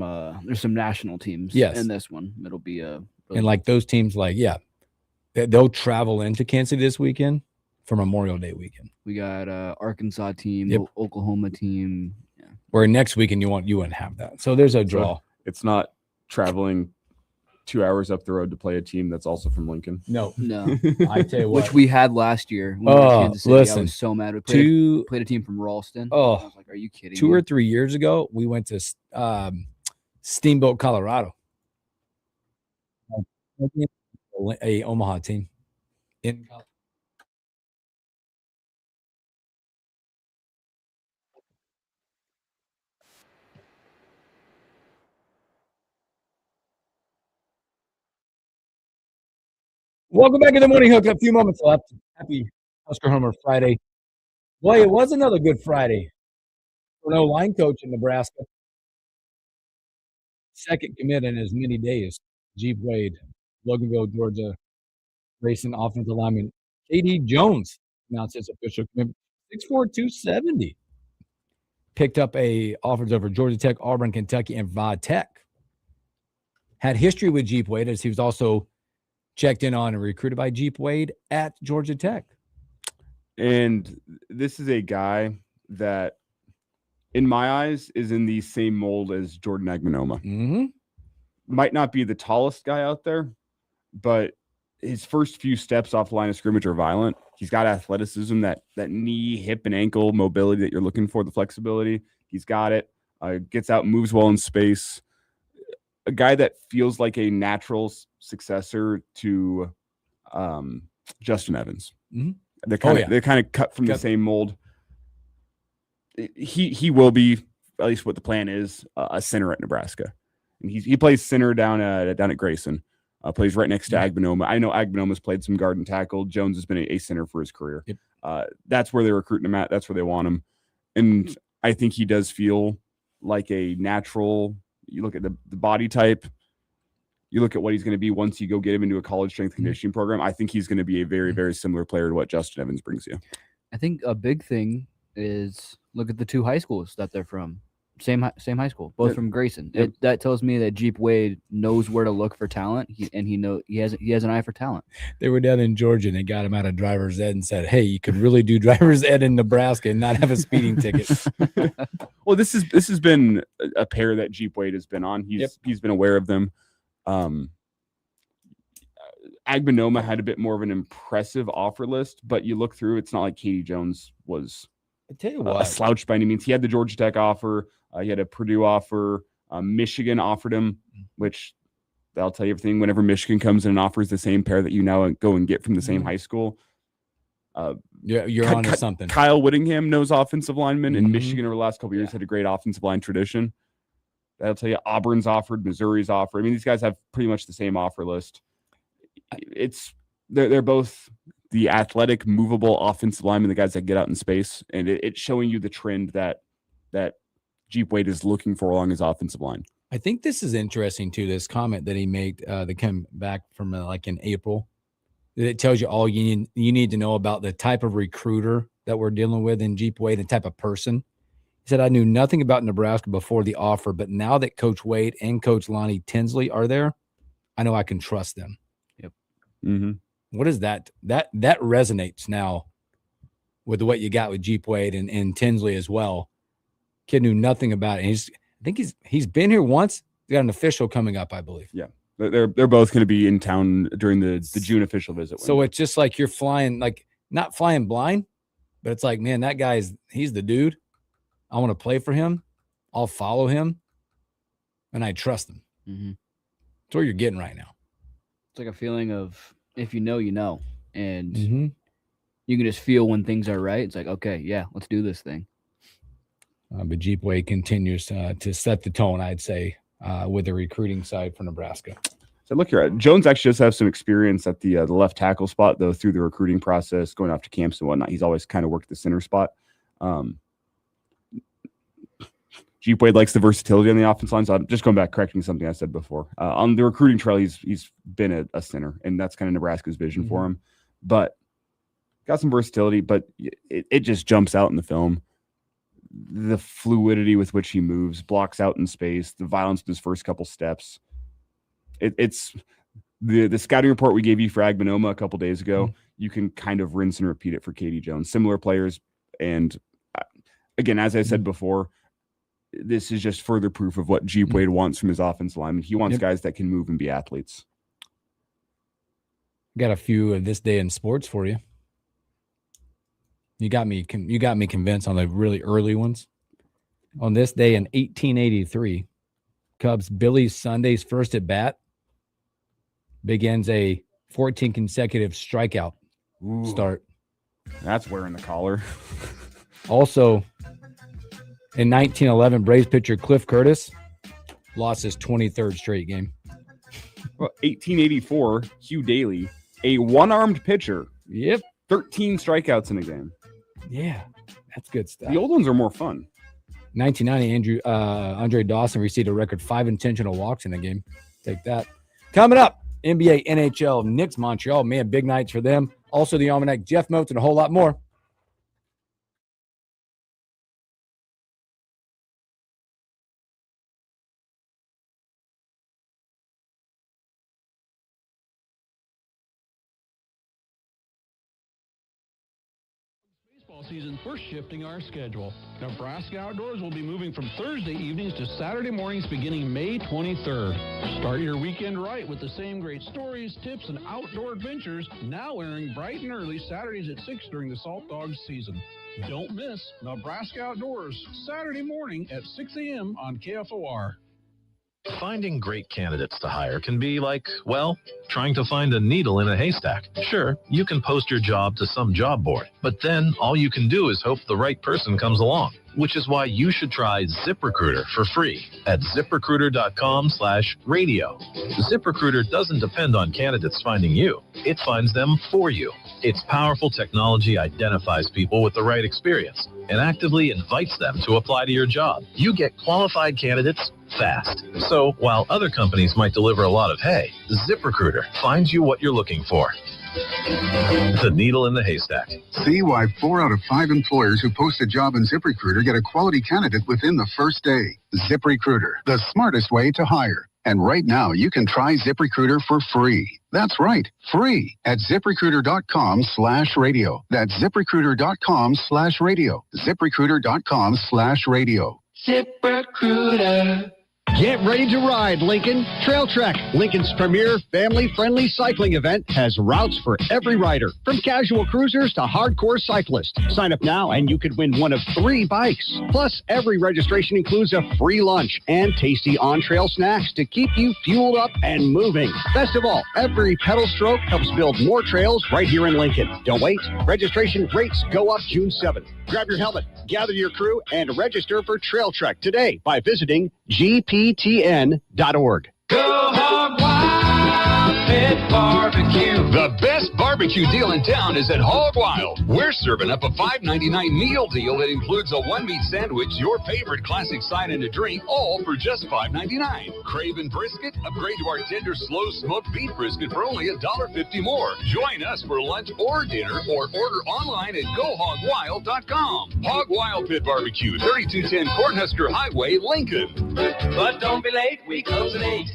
national teams. Yes. In this one, it'll be and like those teams, they'll travel into Kansas City this weekend for Memorial Day weekend. We got Arkansas team, Oklahoma team. Yeah. Where next weekend you wouldn't have that. So there's a draw. So it's not traveling 2 hours up the road to play a team that's also from Lincoln. No. I tell you what, which we had last year. When we were in Kansas City. Listen, I was so mad. We played a team from Ralston. Oh, I was like, are you kidding? 2 or 3 years ago, we went to Steamboat, Colorado. A Omaha team in Colorado. Welcome back to the Morning Hookup. A few moments left. Happy Husker Homer Friday. Boy, it was another good Friday. No line coach in Nebraska. Second commit in as many days. G. Wade, Loganville, Georgia, racing offensive lineman. K.D. Jones announced his official commitment. 6'4", 270. Picked up a offers over Georgia Tech, Auburn, Kentucky, and Va Tech. had history with Jeep Wade, as he was also checked in on and recruited by Jeep Wade at Georgia Tech. And this is a guy that, in my eyes, is in the same mold as Jordan Agbanoma. Mm-hmm. Might not be the tallest guy out there, but his first few steps off the line of scrimmage are violent. He's got athleticism, that knee, hip, and ankle mobility that you're looking for, the flexibility. He's got it. Gets out, moves well in space. A guy that feels like a natural successor to Justin Evans. Mm-hmm. They're kind of cut from the same mold. He will be, at least what the plan is, a center at Nebraska. And he plays center down at Grayson. Plays right next to Agbanoma. I know Agbanoma's played some guard and tackle. Jones has been a center for his career. Yep. That's where they're recruiting him at. That's where they want him. And I think he does feel like a natural. You look at the body type. You look at what he's going to be once you go get him into a college strength conditioning program. I think he's going to be a very, very similar player to what Justin Evans brings you. I think a big thing is look at the two high schools that they're from. Same high school, both from Grayson. Yep. That tells me that Jeep Wade knows where to look for talent, he has an eye for talent. They were down in Georgia and they got him out of driver's ed and said, "Hey, you could really do driver's ed in Nebraska and not have a speeding ticket." Well, this has been a pair that Jeep Wade has been on. He's been aware of them. Agbanoma had a bit more of an impressive offer list, but you look through, it's not like Katie Jones was I tell you what, a slouch by any means. He had the Georgia Tech offer. He had a Purdue offer. Michigan offered him, which I'll tell you everything. Whenever Michigan comes in and offers the same pair that you now go and get from the same high school, you're onto something. Kyle Whittingham knows offensive linemen, and Mhm. Michigan over the last couple of years had a great offensive line tradition. That'll tell you Auburn's offered, Missouri's offered. I mean, these guys have pretty much the same offer list. They're both the athletic, movable offensive linemen, the guys that get out in space, and it's showing you the trend that Jeep Wade is looking for along his offensive line. I think this is interesting too. This comment that he made that came back from like in April, that it tells you all you need to know about the type of recruiter that we're dealing with in Jeep Wade, the type of person. He said, "I knew nothing about Nebraska before the offer, but now that Coach Wade and Coach Lonnie Tinsley are there, I know I can trust them." Yep. Mm-hmm. What is that? That resonates now with what you got with Jeep Wade and Tinsley as well. Kid knew nothing about it. And I think he's been here once. He's got an official coming up, I believe. Yeah, they're both going to be in town during the June official visit. So it's just like you're flying, like not flying blind, but it's like, man, that he's the dude. I want to play for him. I'll follow him, and I trust him. Mm-hmm. That's what you're getting right now. It's like a feeling of if you know, you know, and Mm-hmm. you can just feel when things are right. It's like, okay, yeah, let's do this thing. But Jeep Wade continues to set the tone, I'd say, with the recruiting side for Nebraska. So look here, Jones actually does have some experience at the left tackle spot, though, through the recruiting process, going off to camps and whatnot. He's always kind of worked the center spot. Jeep Wade likes the versatility on the offense line, so I'm just going back, correcting something I said before. On the recruiting trail, he's been a center, and that's kind of Nebraska's vision for him. But got some versatility, but it just jumps out in the film. The fluidity with which he moves, blocks out in space, the violence of his first couple steps. It's the scouting report we gave you for Agbanoma a couple days ago. You can kind of rinse and repeat it for Katie Jones. Similar players, and again, as I said before, this is just further proof of what Jeep Wade wants from his offensive lineman. He wants guys that can move and be athletes. Got a few of this day in sports for you. You got me convinced on the really early ones. On this day in 1883, Cubs Billy Sunday's first at bat begins a 14 consecutive strikeout start. That's wearing the collar. Also, in 1911, Braves pitcher Cliff Curtis lost his 23rd straight game. Well, 1884, Hugh Daly, a one-armed pitcher. Yep. 13 strikeouts in a game. Yeah, that's good stuff. The old ones are more fun. 1990, Andre Dawson received a record 5 intentional walks in a game. Take that. Coming up, NBA, NHL, Knicks, Montreal. Man, big nights for them. Also the Almanac, Jeff Moats, and a whole lot more. Football season, we're shifting our schedule. Nebraska Outdoors will be moving from Thursday evenings to Saturday mornings beginning May 23rd. Start your weekend right with the same great stories, tips, and outdoor adventures, now airing bright and early Saturdays at 6 during the Salt Dogs season. Don't miss Nebraska Outdoors, Saturday morning at 6 a.m. on KFOR. Finding great candidates to hire can be like, well, trying to find a needle in a haystack. Sure, you can post your job to some job board, but then all you can do is hope the right person comes along, which is why you should try ZipRecruiter for free at ZipRecruiter.com/radio. ZipRecruiter doesn't depend on candidates finding you. It finds them for you. Its powerful technology identifies people with the right experience and actively invites them to apply to your job. You get qualified candidates fast. So while other companies might deliver a lot of hay, ZipRecruiter finds you what you're looking for. The needle in the haystack. See why 4 out of 5 employers who post a job in ZipRecruiter get a quality candidate within the first day. ZipRecruiter, the smartest way to hire. And right now, you can try ZipRecruiter for free. That's right, free at ZipRecruiter.com/radio. That's ZipRecruiter.com/radio. ZipRecruiter.com/radio. ZipRecruiter. Get ready to ride, Lincoln. Trail Trek, Lincoln's premier family-friendly cycling event, has routes for every rider, from casual cruisers to hardcore cyclists. Sign up now and you could win one of 3 bikes. Plus, every registration includes a free lunch and tasty on-trail snacks to keep you fueled up and moving. Best of all, every pedal stroke helps build more trails right here in Lincoln. Don't wait. Registration rates go up June 7th. Grab your helmet, gather your crew, and register for Trail Trek today by visiting gptn.org. Go Hog Wild Pit Barbecue. The best barbecue deal in town is at Hog Wild. We're serving up a $5.99 meal deal that includes a 1-meat sandwich, your favorite classic side, and a drink, all for just $5.99. Craving brisket? Upgrade to our tender, slow-smoked beef brisket for only $1.50 more. Join us for lunch or dinner, or order online at GoHogWild.com. Hog Wild Pit Barbecue, 3210 Cornhusker Highway, Lincoln. But don't be late, we close at 8.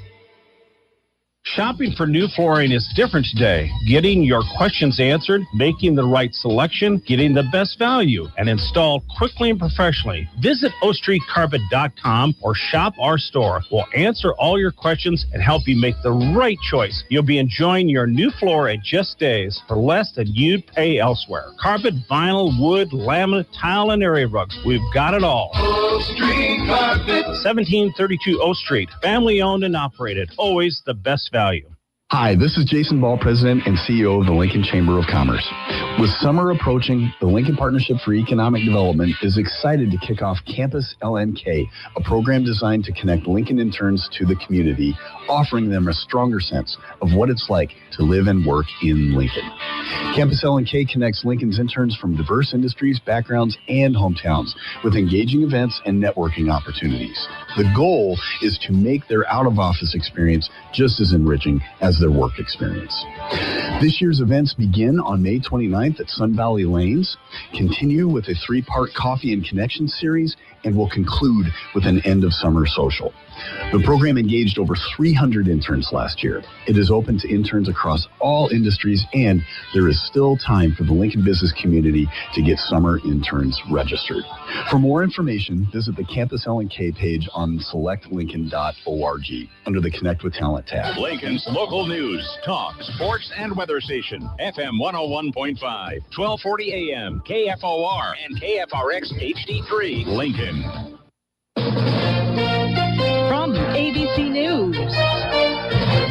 Shopping for new flooring is different today. Getting your questions answered, making the right selection, getting the best value, and installed quickly and professionally. Visit OakStreetCarpet.com or shop our store. We'll answer all your questions and help you make the right choice. You'll be enjoying your new floor in just days for less than you'd pay elsewhere. Carpet, vinyl, wood, laminate, tile, and area rugs. We've got it all. Oak Street Carpet. 1732 Oak Street. Family owned and operated. Always the best value. Hi, this is Jason Ball, President and CEO of the Lincoln Chamber of Commerce. With summer approaching, the Lincoln Partnership for Economic Development is excited to kick off Campus LNK, a program designed to connect Lincoln interns to the community, offering them a stronger sense of what it's like to live and work in Lincoln. Campus LNK connects Lincoln's interns from diverse industries, backgrounds, and hometowns with engaging events and networking opportunities. The goal is to make their out-of-office experience just as enriching as their work experience. This year's events begin on May 29th at Sun Valley Lanes, continue with a 3-part Coffee and Connection series, and will conclude with an end-of-summer social. The program engaged over 300 interns last year. It is open to interns across all industries, and there is still time for the Lincoln business community to get summer interns registered. For more information, visit the Campus LNK page on selectlincoln.org under the Connect with Talent tab. Lincoln's local news, talk, sports, and weather station. FM 101.5, 1240 AM, KFOR, and KFRX HD3, Lincoln. From ABC News,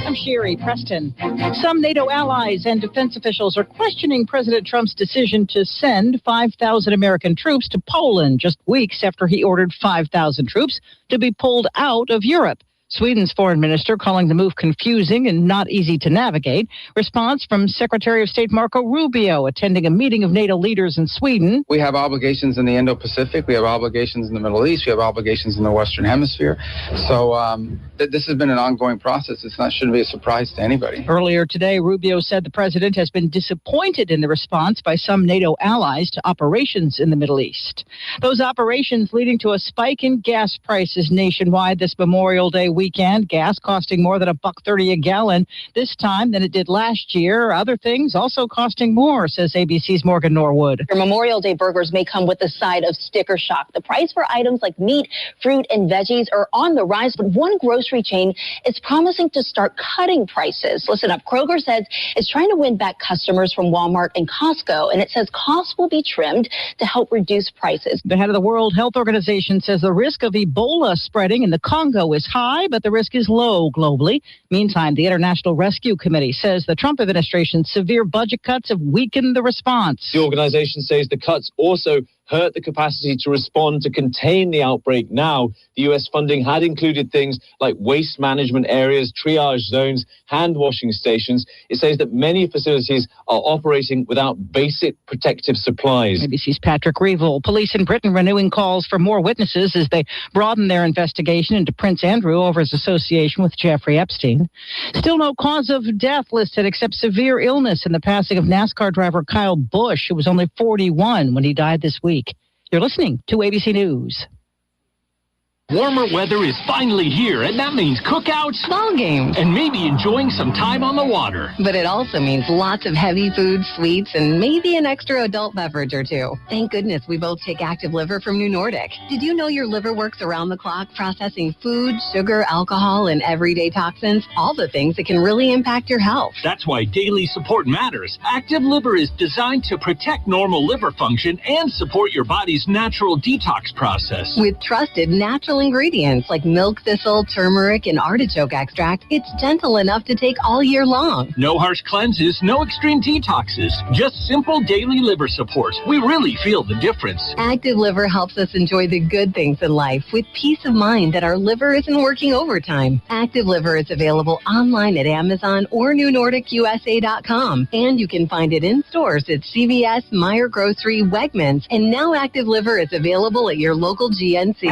I'm Sherry Preston. Some NATO allies and defense officials are questioning President Trump's decision to send 5,000 American troops to Poland just weeks after he ordered 5,000 troops to be pulled out of Europe. Sweden's foreign minister calling the move confusing and not easy to navigate. Response from Secretary of State Marco Rubio attending a meeting of NATO leaders in Sweden. We have obligations in the Indo-Pacific. We have obligations in the Middle East. We have obligations in the Western Hemisphere. So this has been an ongoing process. Shouldn't be a surprise to anybody. Earlier today, Rubio said the president has been disappointed in the response by some NATO allies to operations in the Middle East. Those operations leading to a spike in gas prices nationwide this Memorial Day weekend. weekend. Gas costing more than $1.30 a gallon this time than it did last year. Other things also costing more, says ABC's Morgan Norwood. Your Memorial Day burgers may come with a side of sticker shock. The price for items like meat, fruit, and veggies are on the rise, but one grocery chain is promising to start cutting prices. Listen up, Kroger says it's trying to win back customers from Walmart and Costco, and it says costs will be trimmed to help reduce prices. The head of the World Health Organization says the risk of Ebola spreading in the Congo is high, but the risk is low globally. Meantime, the International Rescue Committee says the Trump administration's severe budget cuts have weakened the response. The organization says the cuts also hurt the capacity to respond to contain the outbreak. Now, the U.S. funding had included things like waste management areas, triage zones, hand washing stations. It says that many facilities are operating without basic protective supplies. ABC's Patrick Reevell. Police in Britain renewing calls for more witnesses as they broaden their investigation into Prince Andrew over his association with Jeffrey Epstein. Still no cause of death listed except severe illness in the passing of NASCAR driver Kyle Busch, who was only 41 when he died this week. You're listening to ABC News. Warmer weather is finally here, and that means cookouts, ball games, and maybe enjoying some time on the water. But it also means lots of heavy foods, sweets, and maybe an extra adult beverage or two. Thank goodness we both take Active Liver from New Nordic. Did you know your liver works around the clock processing food, sugar, alcohol, and everyday toxins? All the things that can really impact your health. That's why daily support matters. Active Liver is designed to protect normal liver function and support your body's natural detox process. With trusted natural ingredients like milk thistle, turmeric, and artichoke extract, it's gentle enough to take all year long. No harsh cleanses, no extreme detoxes, just simple daily liver support. We really feel the difference. Active Liver helps us enjoy the good things in life with peace of mind that our liver isn't working overtime. Active Liver is available online at Amazon or NewNordicUSA.com, and you can find it in stores at CVS, Meijer Grocery, Wegmans, and now Active Liver is available at your local GNC.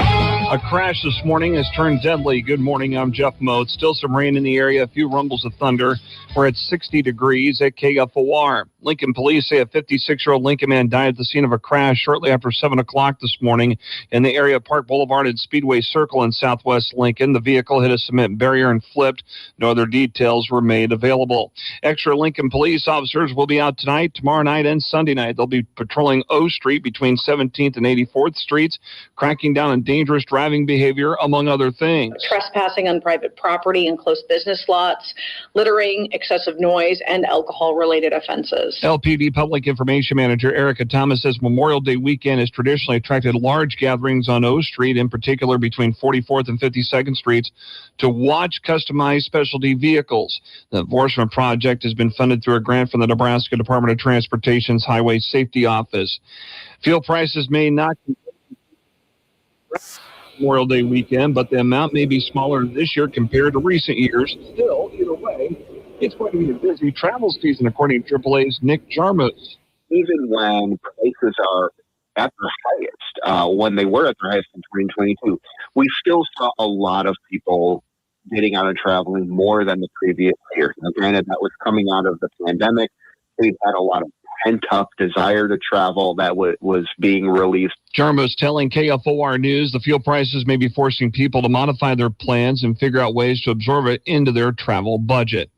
A crash this morning has turned deadly. Good morning, I'm Jeff Moat. Still some rain in the area, a few rumbles of thunder. We're at 60 degrees at KFOR. Lincoln police say a 56-year-old Lincoln man died at the scene of a crash shortly after 7 o'clock this morning in the area of Park Boulevard and Speedway Circle in southwest Lincoln. The vehicle hit a cement barrier and flipped. No other details were made available. Extra Lincoln police officers will be out tonight, tomorrow night, and Sunday night. They'll be patrolling O Street between 17th and 84th Streets, cracking down on dangerous driving behavior, among other things. Trespassing on private property and close business lots, littering, excessive noise, and alcohol-related offenses. LPD Public Information Manager Erica Thomas says Memorial Day weekend has traditionally attracted large gatherings on O Street, in particular between 44th and 52nd Streets, to watch customized specialty vehicles. The enforcement project has been funded through a grant from the Nebraska Department of Transportation's Highway Safety Office. Fuel prices may not Memorial Day weekend, but the amount may be smaller this year compared to recent years. Still, either way, it's going to be a busy travel season, according to AAA's Nick Jarmus. Even when prices are at their highest, when they were at their highest in 2022, we still saw a lot of people getting out and traveling more than the previous year. Now, granted, that was coming out of the pandemic. We've had a lot of pent-up desire to travel that was being released. Jarmus telling KFOR News the fuel prices may be forcing people to modify their plans and figure out ways to absorb it into their travel budget.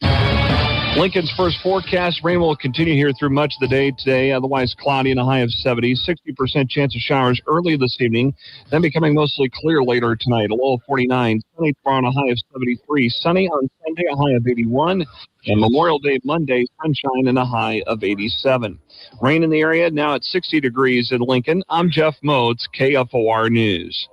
Lincoln's first forecast, rain will continue here through much of the day today, otherwise cloudy and a high of 70, 60% chance of showers early this evening, then becoming mostly clear later tonight, a low of 49, sunny tomorrow and a high of 73, sunny on Sunday, a high of 81, and Memorial Day Monday, sunshine and a high of 87. Rain in the area now at 60 degrees in Lincoln. I'm Jeff Moats, KFOR News.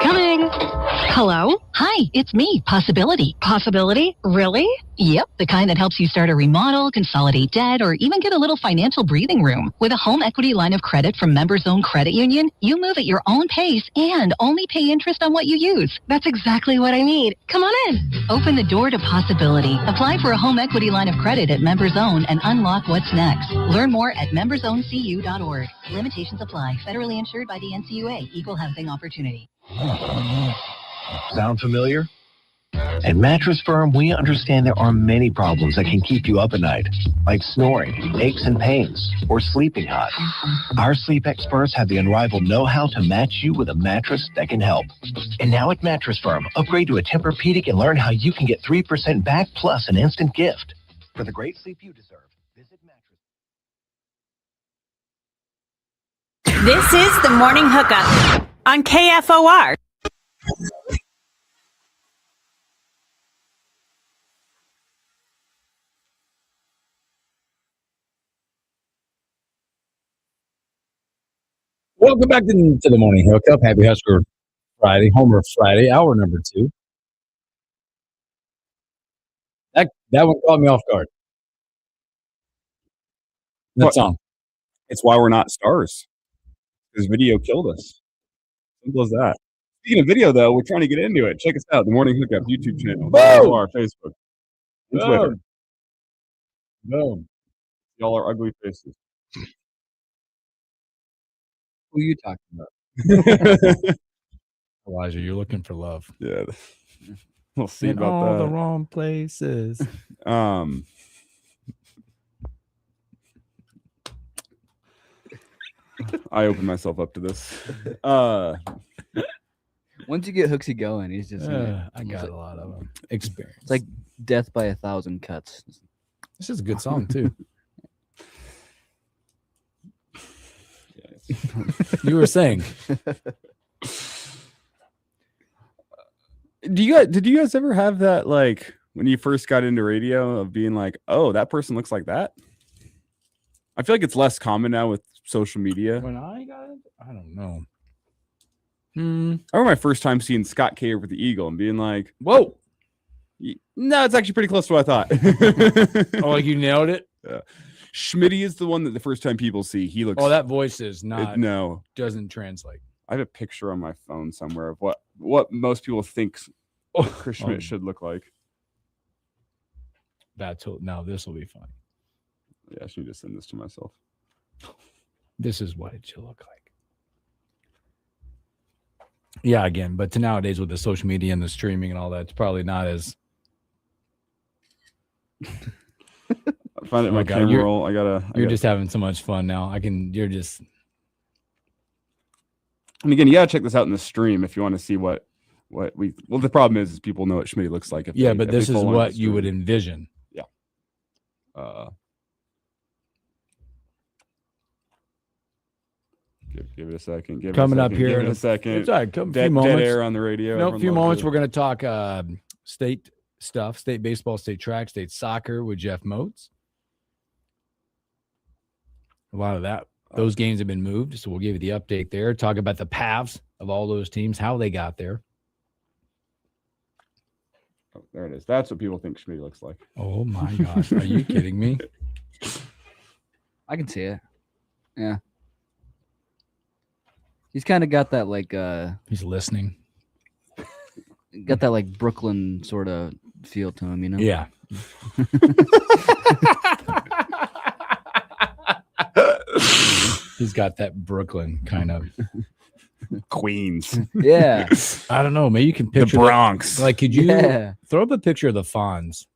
Coming. Hello? Hi, it's me, Possibility. Possibility? Really? Yep, the kind that helps you start a remodel, consolidate debt, or even get a little financial breathing room. With a home equity line of credit from Members Own Credit Union, you move at your own pace and only pay interest on what you use. That's exactly what I need. Come on in. Open the door to possibility. Apply for a home equity line of credit at Members Own and unlock what's next. Learn more at membersowncu.org. Limitations apply. Federally insured by the NCUA. Equal housing opportunity. Sound familiar? At Mattress Firm, we understand there are many problems that can keep you up at night, like snoring, aches and pains, or sleeping hot. Our sleep experts have the unrivaled know-how to match you with a mattress that can help. And now at Mattress Firm, upgrade to a Tempur-Pedic and learn how you can get 3% back plus an instant gift. For the great sleep you deserve, visit Mattress. This is the Morning Hookup on KFOR. Welcome back to the Morning Hookup. Happy Husker Friday, Homer Friday, hour number 2. That one caught me off guard. That song. It's why we're not stars. Because video killed us. Simple as that. Speaking of video, though, we're trying to get into it. Check us out, the Morning Hookup YouTube channel, our Facebook, and Twitter. Boom. Y'all are ugly faces. Who are you talking about? Elijah, you're looking for love. Yeah. We'll see in about all that. the wrong places. I opened myself up to this. Once you get Hooksy going, he's just. I got a lot of them. Experience. It's like death by 1,000 cuts. This is a good song too. You were saying. Did you guys ever have that, like, when you first got into radio, of being like, oh, that person looks like that? I feel like it's less common now with social media. When I got it, I don't know. I remember my first time seeing Scott K over the Eagle and being like, whoa. No, it's actually pretty close to what I thought. Oh, like you nailed it? Yeah. Schmitty is the one that the first time people see, he looks. Oh, that voice is not. No. Doesn't translate. I have a picture on my phone somewhere of what most people think Chris Schmidt should look like. Now this will be fun. Yeah, I should just send this to myself. This is what it should look like. Yeah, again, but to nowadays with the social media and the streaming and all that, it's probably not as. I find it in my camera roll. You're just having so much fun now. You're just. And again, you gotta check this out in the stream if you want to see what we. Well, the problem is people know what Schmitty looks like. But this is what you would envision. Yeah. Give it a second. Coming up here in a second. It's all right. Few moments. Dead air on the radio. No, a few moments. We're going to talk state stuff, state baseball, state track, state soccer with Jeff Moats. A lot of that. Those games have been moved, so we'll give you the update there. Talk about the paths of all those teams, how they got there. Oh, there it is. That's what people think Schmitty looks like. Oh my gosh. Are you kidding me? I can see it. Yeah. He's kind of got that like he's listening. Got that like Brooklyn sort of feel to him, you know? Yeah. He's got that Brooklyn kind of Queens. Yeah. I don't know. Maybe you can picture the Bronx. Could you throw up a picture of the Fonz?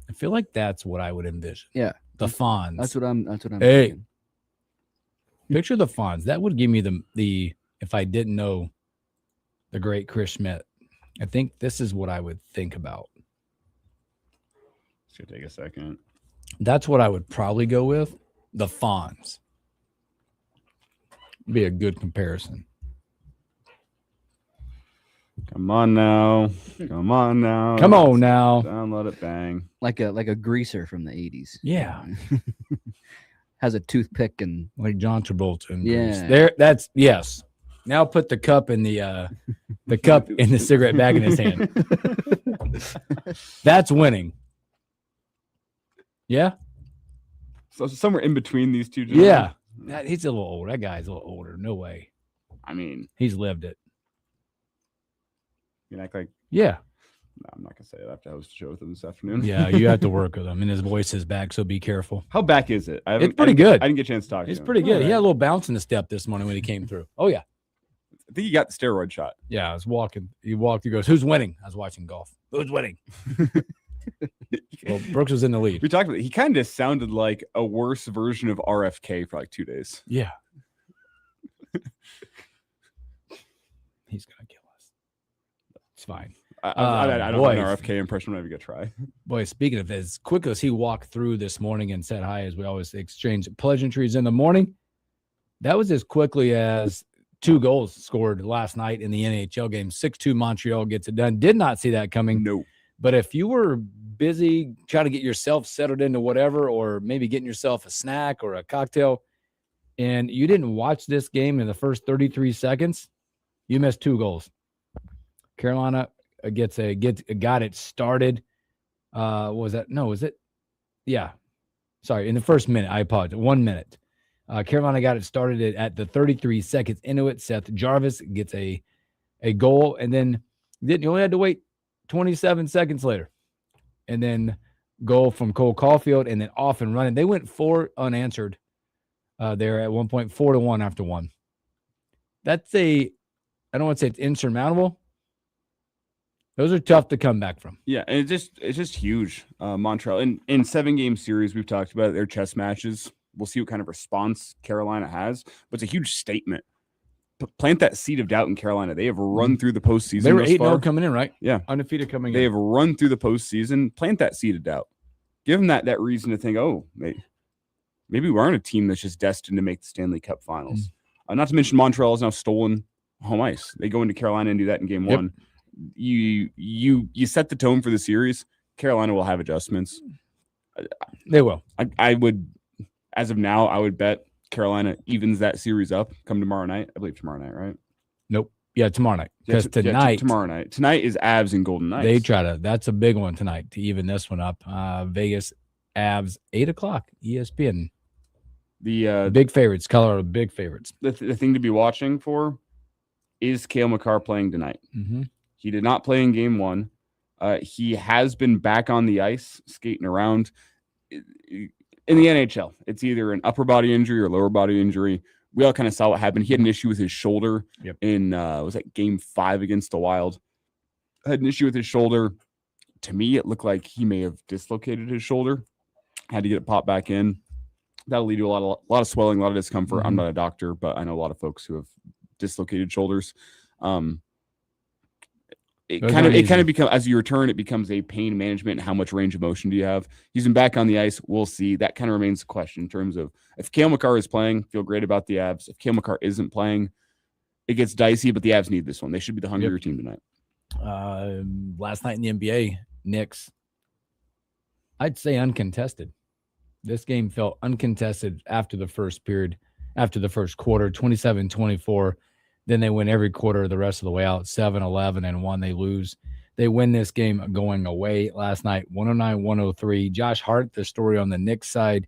I feel like that's what I would envision. Yeah. The Fonz. That's what I'm Hey. thinking. Picture the Fonz. That would give me the if I didn't know the great Chris Schmidt. I think this is what I would think about. It's gonna take a second. That's what I would probably go with. The Fonz. Be a good comparison. Come on now. Come on now. Come on now. Let it bang. Like a greaser from the 80s. Yeah. Has a toothpick and like John Travolta. And yeah. There. That's yes. Now put the cup in the cup in the cigarette bag in his hand. That's winning. Yeah. So somewhere in between these two gentlemen. Yeah. He's a little old. That guy's a little older. No way. I mean, he's lived it. You act like yeah. No, I'm not gonna say it. I have to host a show with him this afternoon. Yeah, you have to work with him, and his voice is back, so be careful. How back is it? It's pretty good. I didn't get a chance to talk to him. It's pretty good. He had a little bounce in the step this morning when he came through. Oh yeah. think he got the steroid shot. Yeah, I was walking. He walked. He goes, "Who's winning?" I was watching golf. Who's winning? Well, Brooks was in the lead. We talked about it. He kind of sounded like a worse version of RFK for like 2 days. Yeah. He's gonna kill us. It's fine. I don't boy, have an RFK impression. I'm not even gonna try. Boy, speaking of as quick as he walked through this morning and said hi, as we always exchange pleasantries in the morning, that was as quickly as 2 goals scored last night in the NHL game. 6-2 Montreal gets it done. Did not see that coming. No. But if you were busy trying to get yourself settled into whatever, or maybe getting yourself a snack or a cocktail, and you didn't watch this game in the first 33 seconds, you missed 2 goals. Carolina got it started. Was it? Yeah. Sorry. In the first minute, I apologize. 1 minute. Carolina got it started at the 33 seconds into it. Seth Jarvis gets a goal, and then you only had to wait 27 seconds later, and then goal from Cole Caulfield, and then off and running. They went 4 unanswered there at one point, 4-1 after 1. That's I don't want to say it's insurmountable. Those are tough to come back from. Yeah, and it's just huge. Montreal in 7-game series, we've talked about their chess matches. We'll see what kind of response Carolina has, but it's a huge statement. Plant that seed of doubt in Carolina. They have run through the postseason. They were 8-0 coming in, right? Yeah. Undefeated coming in. They have run through the postseason. Plant that seed of doubt. Give them that reason to think, oh, maybe we aren't a team that's just destined to make the Stanley Cup Finals. Not to mention Montreal has now stolen home ice. They go into Carolina and do that in game 1. You set the tone for the series. Carolina will have adjustments. They will. I would, as of now, I would bet Carolina evens that series up come tomorrow night. I believe tomorrow night, right? Nope. Yeah, tomorrow night. Because tonight. Tomorrow night. Tonight is Avs and Golden Knights. That's a big one tonight to even this one up. Vegas Avs, 8:00, ESPN. The big favorites, Colorado big favorites. The thing to be watching for is Cale Makar playing tonight. Mm-hmm. He did not play in game 1. He has been back on the ice, skating around. In the NHL, it's either an upper body injury or lower body injury. We all kind of saw what happened. He had an issue with his shoulder in was that game 5 against the Wild. Had an issue with his shoulder. To me, it looked like he may have dislocated his shoulder. Had to get it popped back in. That'll lead to a lot of swelling, a lot of discomfort. Mm-hmm. I'm not a doctor, but I know a lot of folks who have dislocated shoulders. It kind of becomes, as you return, it becomes a pain management. How much range of motion do you have? He's been back on the ice. We'll see. That kind of remains a question in terms of if Cale Makar is playing, feel great about the Avs. If Cale Makar isn't playing, it gets dicey, but the Avs need this one. They should be the hungrier team tonight. Last night in the NBA, Knicks, I'd say uncontested. This game felt uncontested after the first period, after the first quarter, 27-24. Then they win every quarter the rest of the way out, 7-11 and 1. They lose. They win this game going away last night, 109-103. Josh Hart, the story on the Knicks side,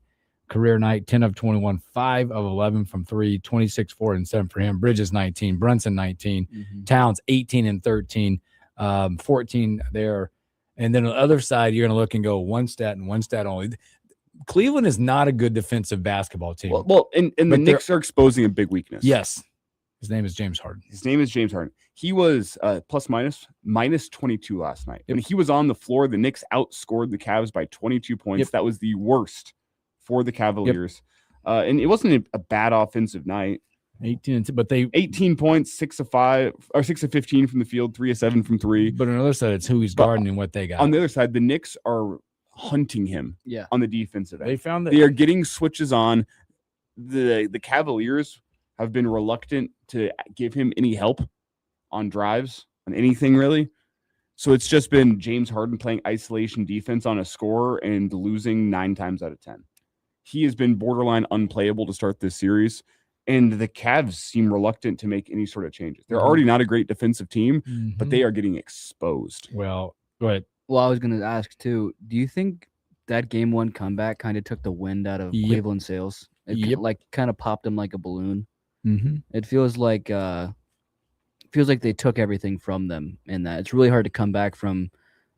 career night, 10 of 21, 5 of 11 from 3, 26, 4, and 7 for him. Bridges, 19. Brunson, 19. Towns, 18 and 13, 14 there. And then on the other side, you're going to look and go one stat and one stat only. Cleveland is not a good defensive basketball team. Well, and the Knicks are exposing a big weakness. Yes. His name is James Harden. He was minus 22 last night. When he was on the floor, the Knicks outscored the Cavs by 22 points. That was the worst for the Cavaliers. And it wasn't a bad offensive night. 18 points, 6 of 5 or 6 of 15 from the field, 3 of 7 from 3. But on the other side, it's who he's guarding and what they got. On the other side, the Knicks are hunting him on the defensive end. They found that they are getting switches on. The Cavaliers have been reluctant to give him any help on drives, on anything really. So it's just been James Harden playing isolation defense on a scorer and losing 9 times out of 10. He has been borderline unplayable to start this series, and the Cavs seem reluctant to make any sort of changes. They're already not a great defensive team, but they are getting exposed. Well, go ahead. Well, I was going to ask too, do you think that game 1 comeback kind of took the wind out of Cleveland's sails? It like kind of popped them like a balloon. Mm-hmm. It feels like they took everything from them in that. It's really hard to come back from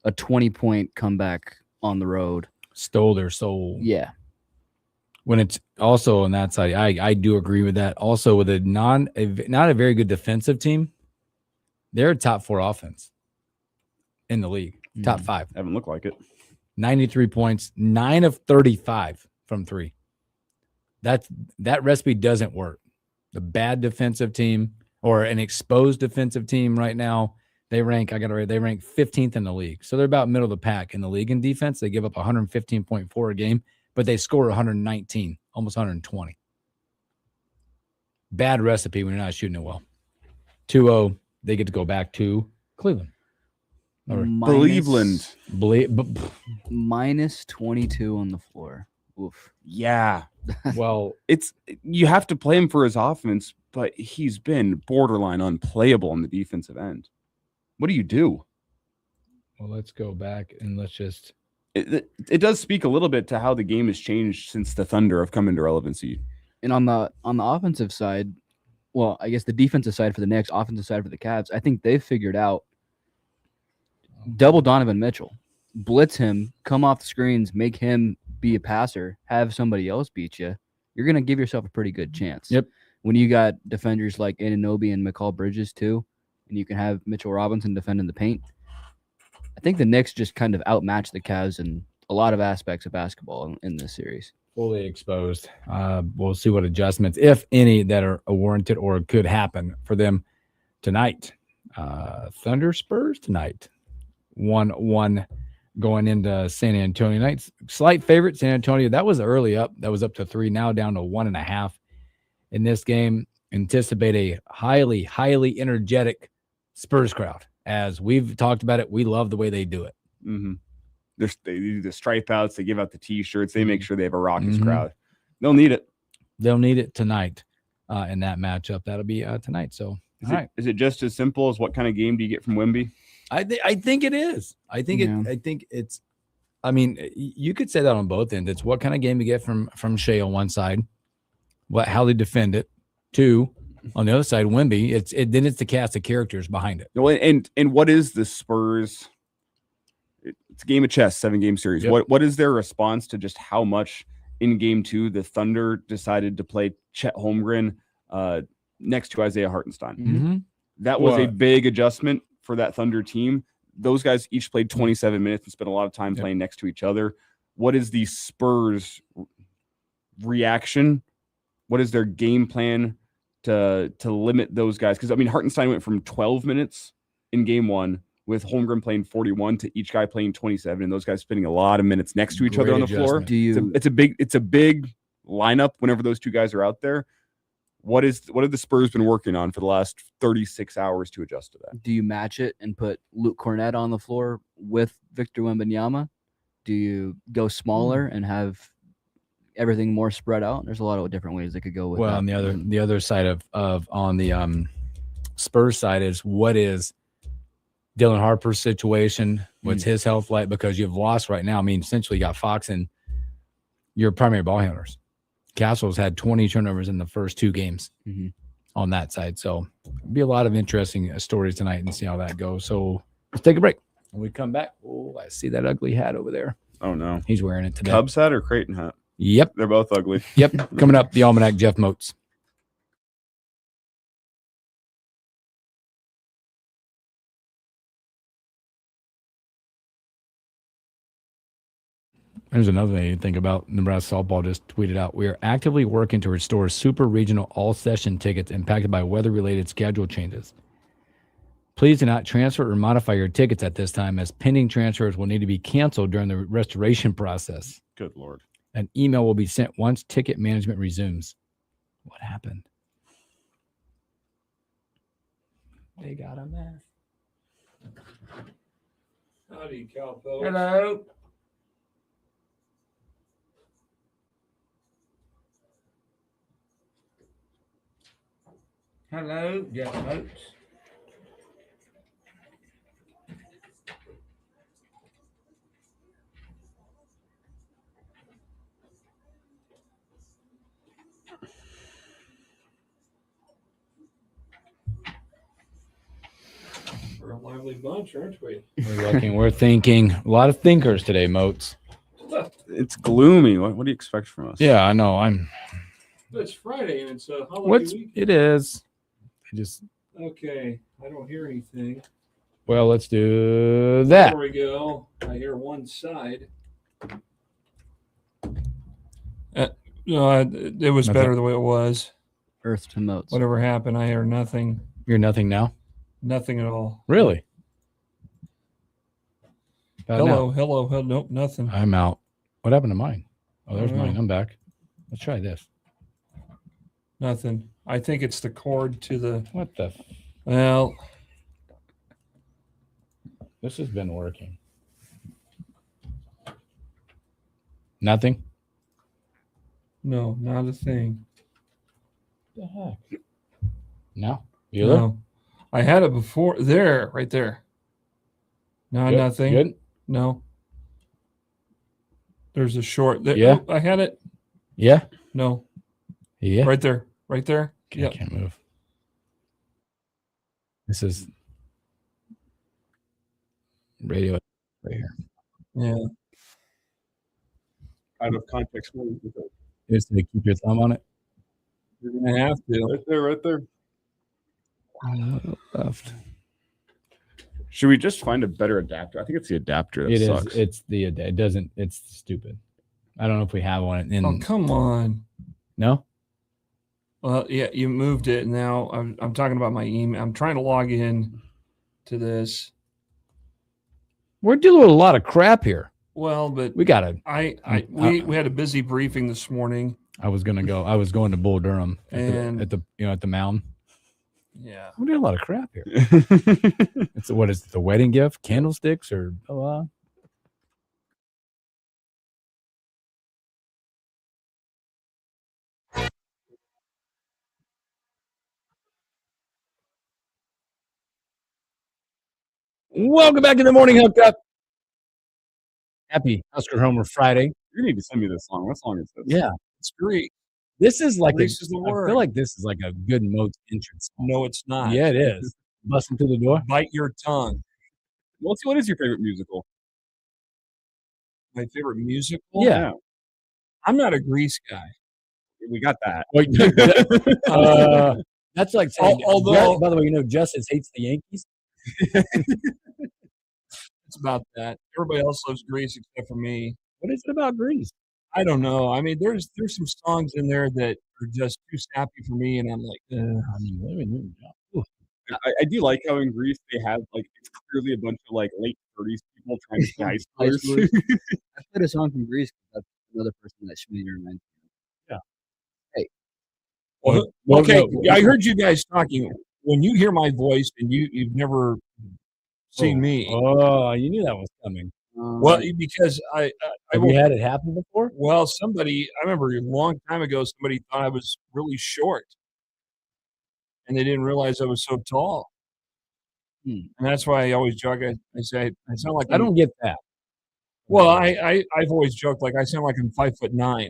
a 20-point comeback on the road. Stole their soul. Yeah. when it's also on that side, I do agree with that. Also, with not a very good defensive team, they're a top 4 offense in the league, top 5. Haven't looked like it. 93 points, 9 of 35 from 3. That recipe doesn't work. The bad defensive team or an exposed defensive team right now, they rank 15th in the league. So they're about middle of the pack in the league in defense. They give up 115.4 a game, but they score 119, almost 120. Bad recipe when you're not shooting it well. 2-0, they get to go back to Cleveland. Or Cleveland. Minus 22 on the floor. Oof. Yeah. Well, you have to play him for his offense, but he's been borderline unplayable on the defensive end. What do you do? Well, let's go back and let's just. It does speak a little bit to how the game has changed since the Thunder have come into relevancy. And on the offensive side, well, I guess the defensive side for the Knicks, offensive side for the Cavs, I think they've figured out double Donovan Mitchell, blitz him, come off the screens, make him be a passer, have somebody else beat you. You're going to give yourself a pretty good chance. Yep. When you got defenders like Anunoby and Mikal Bridges too, and you can have Mitchell Robinson defend in the paint, I think the Knicks just kind of outmatched the Cavs in a lot of aspects of basketball in this series. Fully exposed. We'll see what adjustments, if any, that are warranted or could happen for them tonight. Thunder Spurs tonight. 1-1 going into San Antonio nights. Slight favorite, San Antonio. That was early up. That was up to 3, now down to 1.5 in this game. Anticipate a highly, highly energetic Spurs crowd. As we've talked about it, we love the way they do it. Mm-hmm. They do the stripe outs. They give out the T-shirts. They make sure they have a raucous crowd. They'll need it. They'll need it tonight in that matchup. That'll be tonight. So, is it just as simple as what kind of game do you get from Wemby? I think it is. I think it's. I mean, you could say that on both ends. It's what kind of game you get from Shea on one side, how they defend it. 2, on the other side, Wemby. Then it's the cast of characters behind it. And what is the Spurs? It's a game of chess, 7-game series. Yep. What is their response to just how much in game 2 the Thunder decided to play Chet Holmgren next to Isaiah Hartenstein? Mm-hmm. That was a big adjustment for that Thunder team. Those guys each played 27 minutes and spent a lot of time playing next to each other. What is the Spurs reaction? What is their game plan to limit those guys? Because, I mean, Hartenstein went from 12 minutes in game 1 with Holmgren playing 41 to each guy playing 27, and those guys spending a lot of minutes next to each other on the floor. It's a big lineup whenever those two guys are out there. What have the Spurs been working on for the last 36 hours to adjust to that? Do you match it and put Luke Cornett on the floor with Victor Wembanyama? Do you go smaller and have everything more spread out? There's a lot of different ways they could go with that. On the other side of on the Spurs side is what is Dylan Harper's situation? What's his health like? Because you've lost right now. I mean, essentially you got Fox and your primary ball handlers. Castle's had 20 turnovers in the first 2 games on that side. So it'll be a lot of interesting stories tonight and see how that goes. So let's take a break. When we come back, I see that ugly hat over there. Oh, no. He's wearing it today. Cubs hat or Creighton hat? Yep. They're both ugly. Yep. Coming up, the Almanac, Jeff Moats. There's another thing you think about. Nebraska softball just tweeted out, we are actively working to restore super regional all-session tickets impacted by weather-related schedule changes. Please do not transfer or modify your tickets at this time, as pending transfers will need to be canceled during the restoration process. Good Lord. An email will be sent once ticket management resumes. What happened? They got a mess. Howdy, cowpokes. Hello. Hello, Jeff Moats. We're a lively bunch, aren't we? We're thinking. A lot of thinkers today, Moats. It's gloomy. What do you expect from us? Yeah, I know. But it's Friday and it's a holiday What's week. it is? Okay, I don't hear anything. Well, let's do that. There we go. I hear one side. No, it was Nothing. better the way it was. Earth to moats. Whatever happened, I hear nothing. You're nothing now? Nothing at all. Really? Hello. Nope, nothing. I'm out. What happened to mine? Oh, there's I don't mine. know. I'm back. Let's try this. Nothing. I think it's the cord to the. What the? Well, this has been working. Nothing? no, not a thing. What the heck? No? Bueller? No. I had it before. There, right there. No, Good? nothing. Good? No. There's a short. There. Yeah. Oh, I had it. Yeah? No. Yeah? Right there. Right there. Okay, I can't move. This is radio right here. Yeah. Out of context. Just to keep your thumb on it. You're gonna have to. Right there. Left. Should we just find a better adapter? I think it's the adapter that It sucks. is. It's the. It doesn't. It's stupid. I don't know if we have one. Oh, come on. No. Well, yeah, you moved it. Now I'm talking about my email. I'm trying to log in to this. We're dealing with a lot of crap here. Well, but we gotta. We had a busy briefing this morning. I was gonna go. I was going to Bull Durham And- at the mound. Yeah. We're doing a lot of crap here. It's what is it, the wedding gift? Candlesticks or Welcome back to the Morning Hookup. Happy Husker Homer Friday. You need to send me this song. What song is this? Yeah. It's great. This is like Grease is the I word. feel like this is like a good Moats entrance song. No, it's not. Yeah, it is. Busting through the door. Bite your tongue. What is your favorite musical? My favorite musical? Yeah. I'm not a Grease guy. We got that. Wait, that's like saying, Although- by the way, you know, Justice hates the Yankees. It's about that. Everybody else loves Grease except for me. What is it about Grease? I don't know. I mean, there's some songs in there that are just too sappy for me, and I'm like, I do like how in Greece they have like it's clearly a bunch of like late 30s people trying to be high schoolers. I played a song from Greece. That's another person that Schmieder reminds me of. Yeah. Hey. well, okay. I heard you guys talking. When you hear my voice and you've never seen me, Oh, you knew that was coming. well, because I Have you had it happen before? Well, I remember a long time ago, somebody thought I was really short, and they didn't realize I was so tall. And that's why I always joke. I say I sound like I don't get that. Well, I've always joked like I sound like I'm 5'9",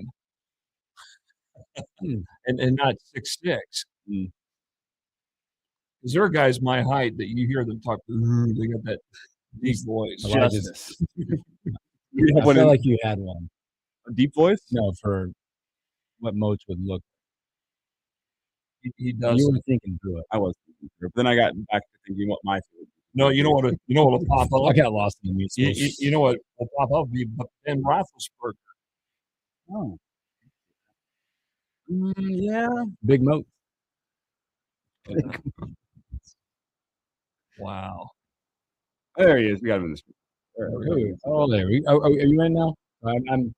and not 6'6". Because there are guys my height that you hear them talk. They got that deep voice. Well, I Justice. I feel like you had one. A deep voice? No, for what Moats would look. He does. You were thinking through it. I was thinking through it. But then I got back to thinking what my favorite. No, you know what'll pop up. I got lost in the music. You know what will pop up? Be Ben Roethlisberger. Oh. Yeah. Big Moat. Wow. There he is. We got him in the street. Oh, there. Are you in now? I'm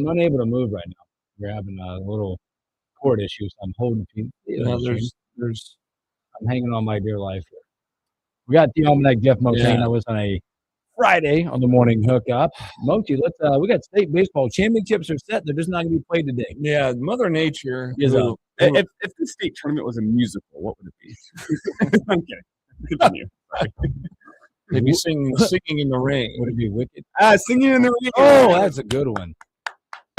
unable to move right now. We're having a little cord issue, so I'm holding people. I'm hanging on my dear life here. We got the Almanac Jeff Motain. I was on a Friday on the Morning Hookup. Mochi, we got state baseball championships are set. They're just not going to be played today. Yeah, Mother Nature is up. If the state tournament was a musical, what would it be? I'm kidding. Continue. Sorry. They'd be singing in the rain. Would it be Wicked? Singing in the rain. Oh, that's a good one.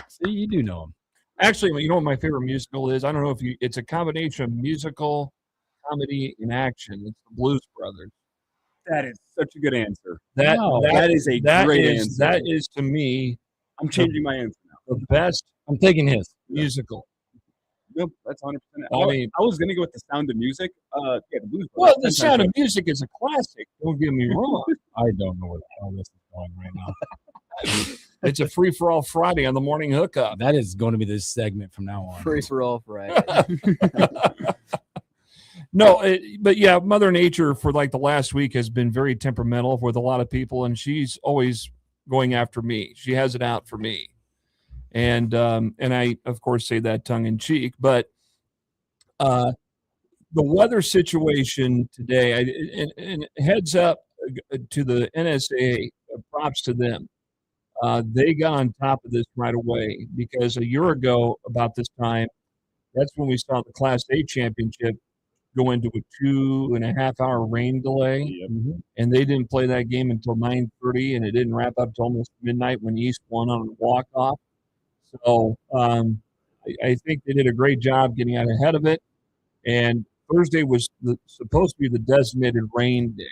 See, you do know them. Actually, you know what my favorite musical is? I don't know if it's a combination of musical, comedy, and action. It's the Blues Brothers. That is such a good answer. That is a great answer. That is to me I'm changing my answer now. The best I'm taking his musical. Nope, that's 100%. I mean, I was going to go with The Sound of Music. Yeah, the Blues Brothers. Well, The 10 times Sound of better. Music is a classic. Don't get me wrong. I don't know where the hell this is going right now. It's a free-for-all Friday on the Morning Hookup. That is going to be this segment from now on. Free for all Friday. No, but yeah, Mother Nature for like the last week has been very temperamental with a lot of people, and she's always going after me. She has it out for me. And I, of course, say that tongue in cheek, but the weather situation today, and heads up to the NSAA, props to them. They got on top of this right away because a year ago, about this time, that's when we saw the Class A championship go into a 2.5-hour rain delay, and they didn't play that game until 9:30, and it didn't wrap up till almost midnight when East won on a walk-off. So I think they did a great job getting out ahead of it. And Thursday was supposed to be the designated rain day.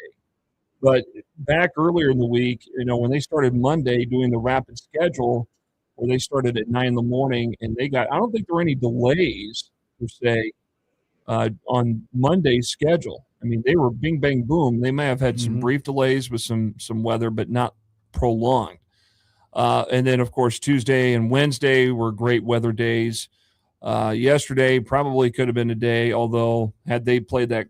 But back earlier in the week, when they started Monday doing the rapid schedule, where they started at 9 in the morning, and I don't think there were any delays, per se, on Monday's schedule. I mean, they were bing, bang, boom. They may have had some brief delays with some weather, but not prolonged. And then, of course, Tuesday and Wednesday were great weather days. Yesterday probably could have been a day, although had they played that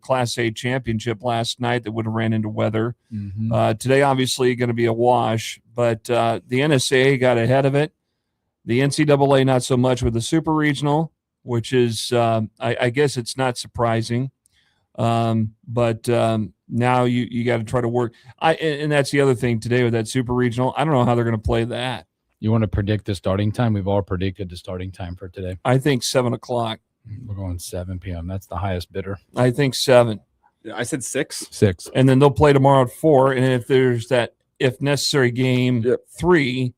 Class A championship last night, that would have ran into weather. Today, obviously, going to be a wash, but the NSAA got ahead of it. The NCAA, not so much with the Super Regional, which is, I guess it's not surprising. But now you got to try to work. And that's the other thing today with that Super Regional. I don't know how they're going to play that. You want to predict the starting time? We've all predicted the starting time for today. I think 7 o'clock. We're going 7 p.m. That's the highest bidder. I think 7. I said 6. 6. And then they'll play tomorrow at 4. And if there's that, if necessary, game 3,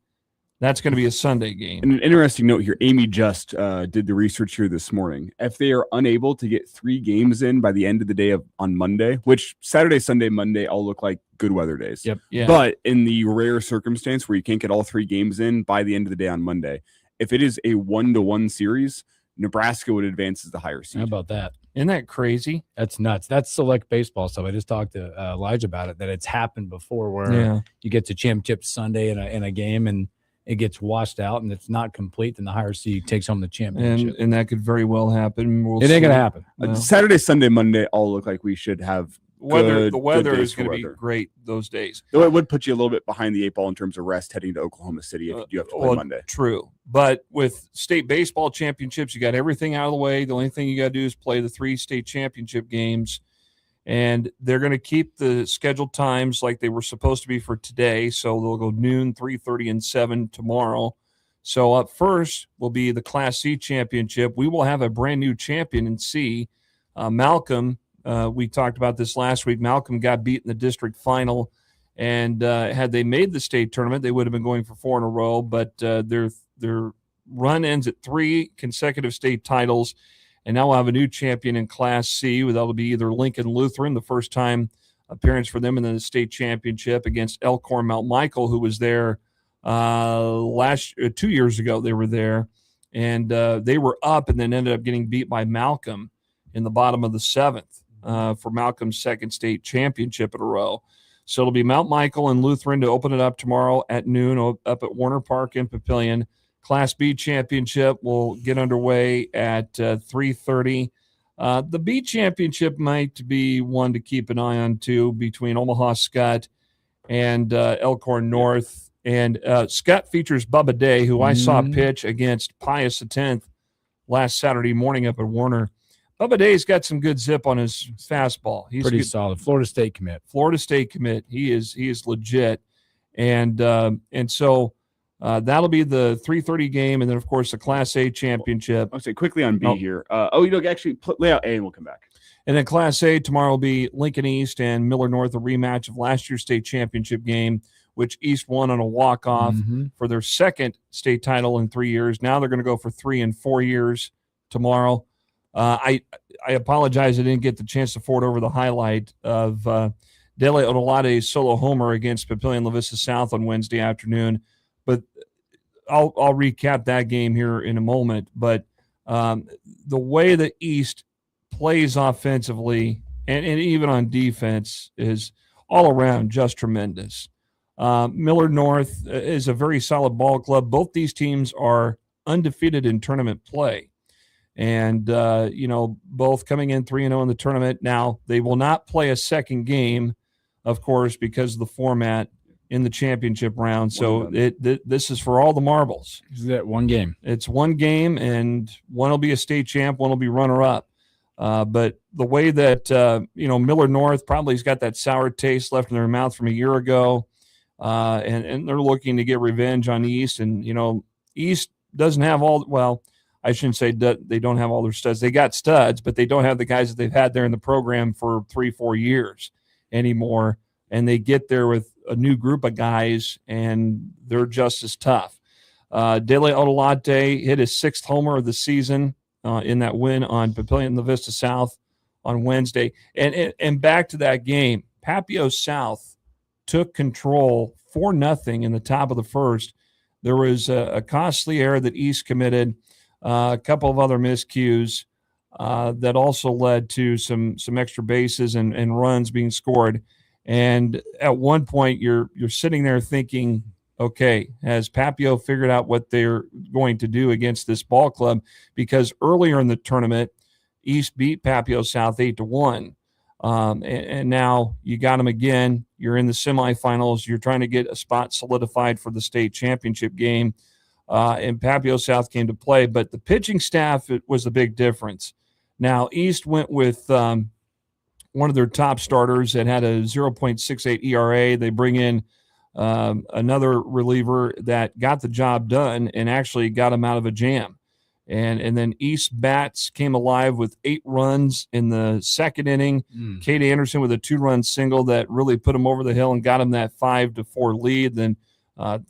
that's going to be a Sunday game. And an interesting note here, Amy just did the research here this morning. If they are unable to get 3 games in by the end of the day on Monday, which Saturday, Sunday, Monday all look like good weather days. Yep. Yeah. But in the rare circumstance where you can't get all 3 games in by the end of the day on Monday, if it is a 1-1 series, Nebraska would advance as the higher seed. How about that? Isn't that crazy? That's nuts. That's select baseball stuff. I just talked to Elijah about it, that it's happened before where you get to championship Sunday in a game and it gets washed out and it's not complete, then the higher seed takes home the championship. And that could very well happen. It ain't going to happen. No. Saturday, Sunday, Monday all look like we should have the weather good is going to be great those days. Though it would put you a little bit behind the 8 ball in terms of rest heading to Oklahoma City if you have to play Monday. True. But with state baseball championships, you got everything out of the way. The only thing you got to do is play the 3 state championship games. And they're going to keep the scheduled times like they were supposed to be for today. So they'll go noon, 3:30, and 7 tomorrow. So up first will be the Class C championship. We will have a brand new champion in C. Malcolm, we talked about this last week. Malcolm got beat in the district final. And had they made the state tournament, they would have been going for 4 in a row. But their run ends at 3 consecutive state titles. And now we'll have a new champion in Class C. That'll be either Lincoln Lutheran, the first time appearance for them in the state championship against Elkhorn Mount Michael, who was there 2 years ago. They were there, and they were up and then ended up getting beat by Malcolm in the bottom of the 7th for Malcolm's second state championship in a row. So it'll be Mount Michael and Lutheran to open it up tomorrow at noon up at Warner Park in Papillion. Class B championship will get underway at 3:30. The B championship might be one to keep an eye on, too, between Omaha Skutt and Elkhorn North. And Skutt features Bubba Day, who I saw pitch against Pius X last Saturday morning up at Warner. Bubba Day's got some good zip on his fastball. He's pretty solid. Florida State commit. He is legit. And so that'll be the 3:30 game, and then, of course, the Class A championship. I'll say quickly on B here. Actually lay out A and we'll come back. And then Class A tomorrow will be Lincoln East and Miller North, a rematch of last year's state championship game, which East won on a walk-off for their second state title in 3 years. Now they're going to go for 3 and 4 years tomorrow. I apologize I didn't get the chance to forward over the highlight of Dele Odolade's solo homer against Papillion La Vista South on Wednesday afternoon. but I'll recap that game here in a moment. But the way the East plays offensively and even on defense is all around just tremendous. Millard North is a very solid ball club. Both these teams are undefeated in tournament play. And, both coming in 3-0 in the tournament. Now, they will not play a second game, of course, because of the format in the championship round. So this is for all the marbles. Is that one game? It's one game, and one will be a state champ, one will be runner-up. But the way that, Millard North probably has got that sour taste left in their mouth from a year ago, and they're looking to get revenge on East. And, East doesn't have I shouldn't say they don't have all their studs. They got studs, but they don't have the guys that they've had there in the program for 3-4 years anymore. And they get there with a new group of guys, and they're just as tough. Dele Odolate hit his 6th homer of the season in that win on Papillion La Vista South on Wednesday. And back to that game, Papio South took control 4-0 in the top of the first. There was a costly error that East committed, a couple of other miscues that also led to some extra bases and runs being scored. And at one point, you're sitting there thinking, okay, has Papio figured out what they're going to do against this ball club? Because earlier in the tournament, East beat Papio South 8-1. And now you got them again. You're in the semifinals. You're trying to get a spot solidified for the state championship game. And Papio South came to play. But the pitching staff, it was a big difference. Now, East went with one of their top starters that had a 0.68 ERA. They bring in another reliever that got the job done and actually got him out of a jam. And then East bats came alive with 8 runs in the second inning. Kate Anderson with a 2-run single that really put him over the hill and got him that 5-4 lead. Then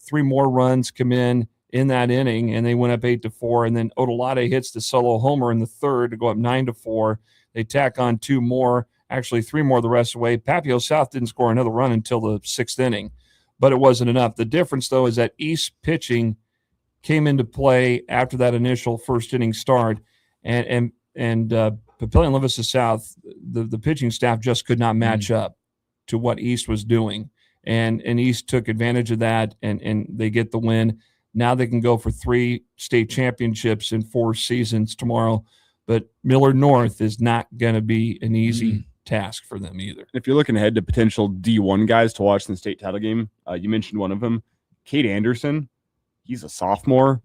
3 more runs come in that inning, and they went up 8-4. And then Odolate hits the solo homer in the third to go up 9-4. They tack on 2 more, actually 3 more the rest of the way. Papio South didn't score another run until the 6th inning, but it wasn't enough. The difference, though, is that East pitching came into play after that initial first inning start, and Papillion La Vista South, the pitching staff just could not match up to what East was doing, and East took advantage of that, and they get the win. Now they can go for 3 state championships in 4 seasons tomorrow, but Millard North is not going to be an easy task for them either. If you're looking ahead to potential D1 guys to watch in the state title game, you mentioned one of them, Kate Anderson. He's a sophomore.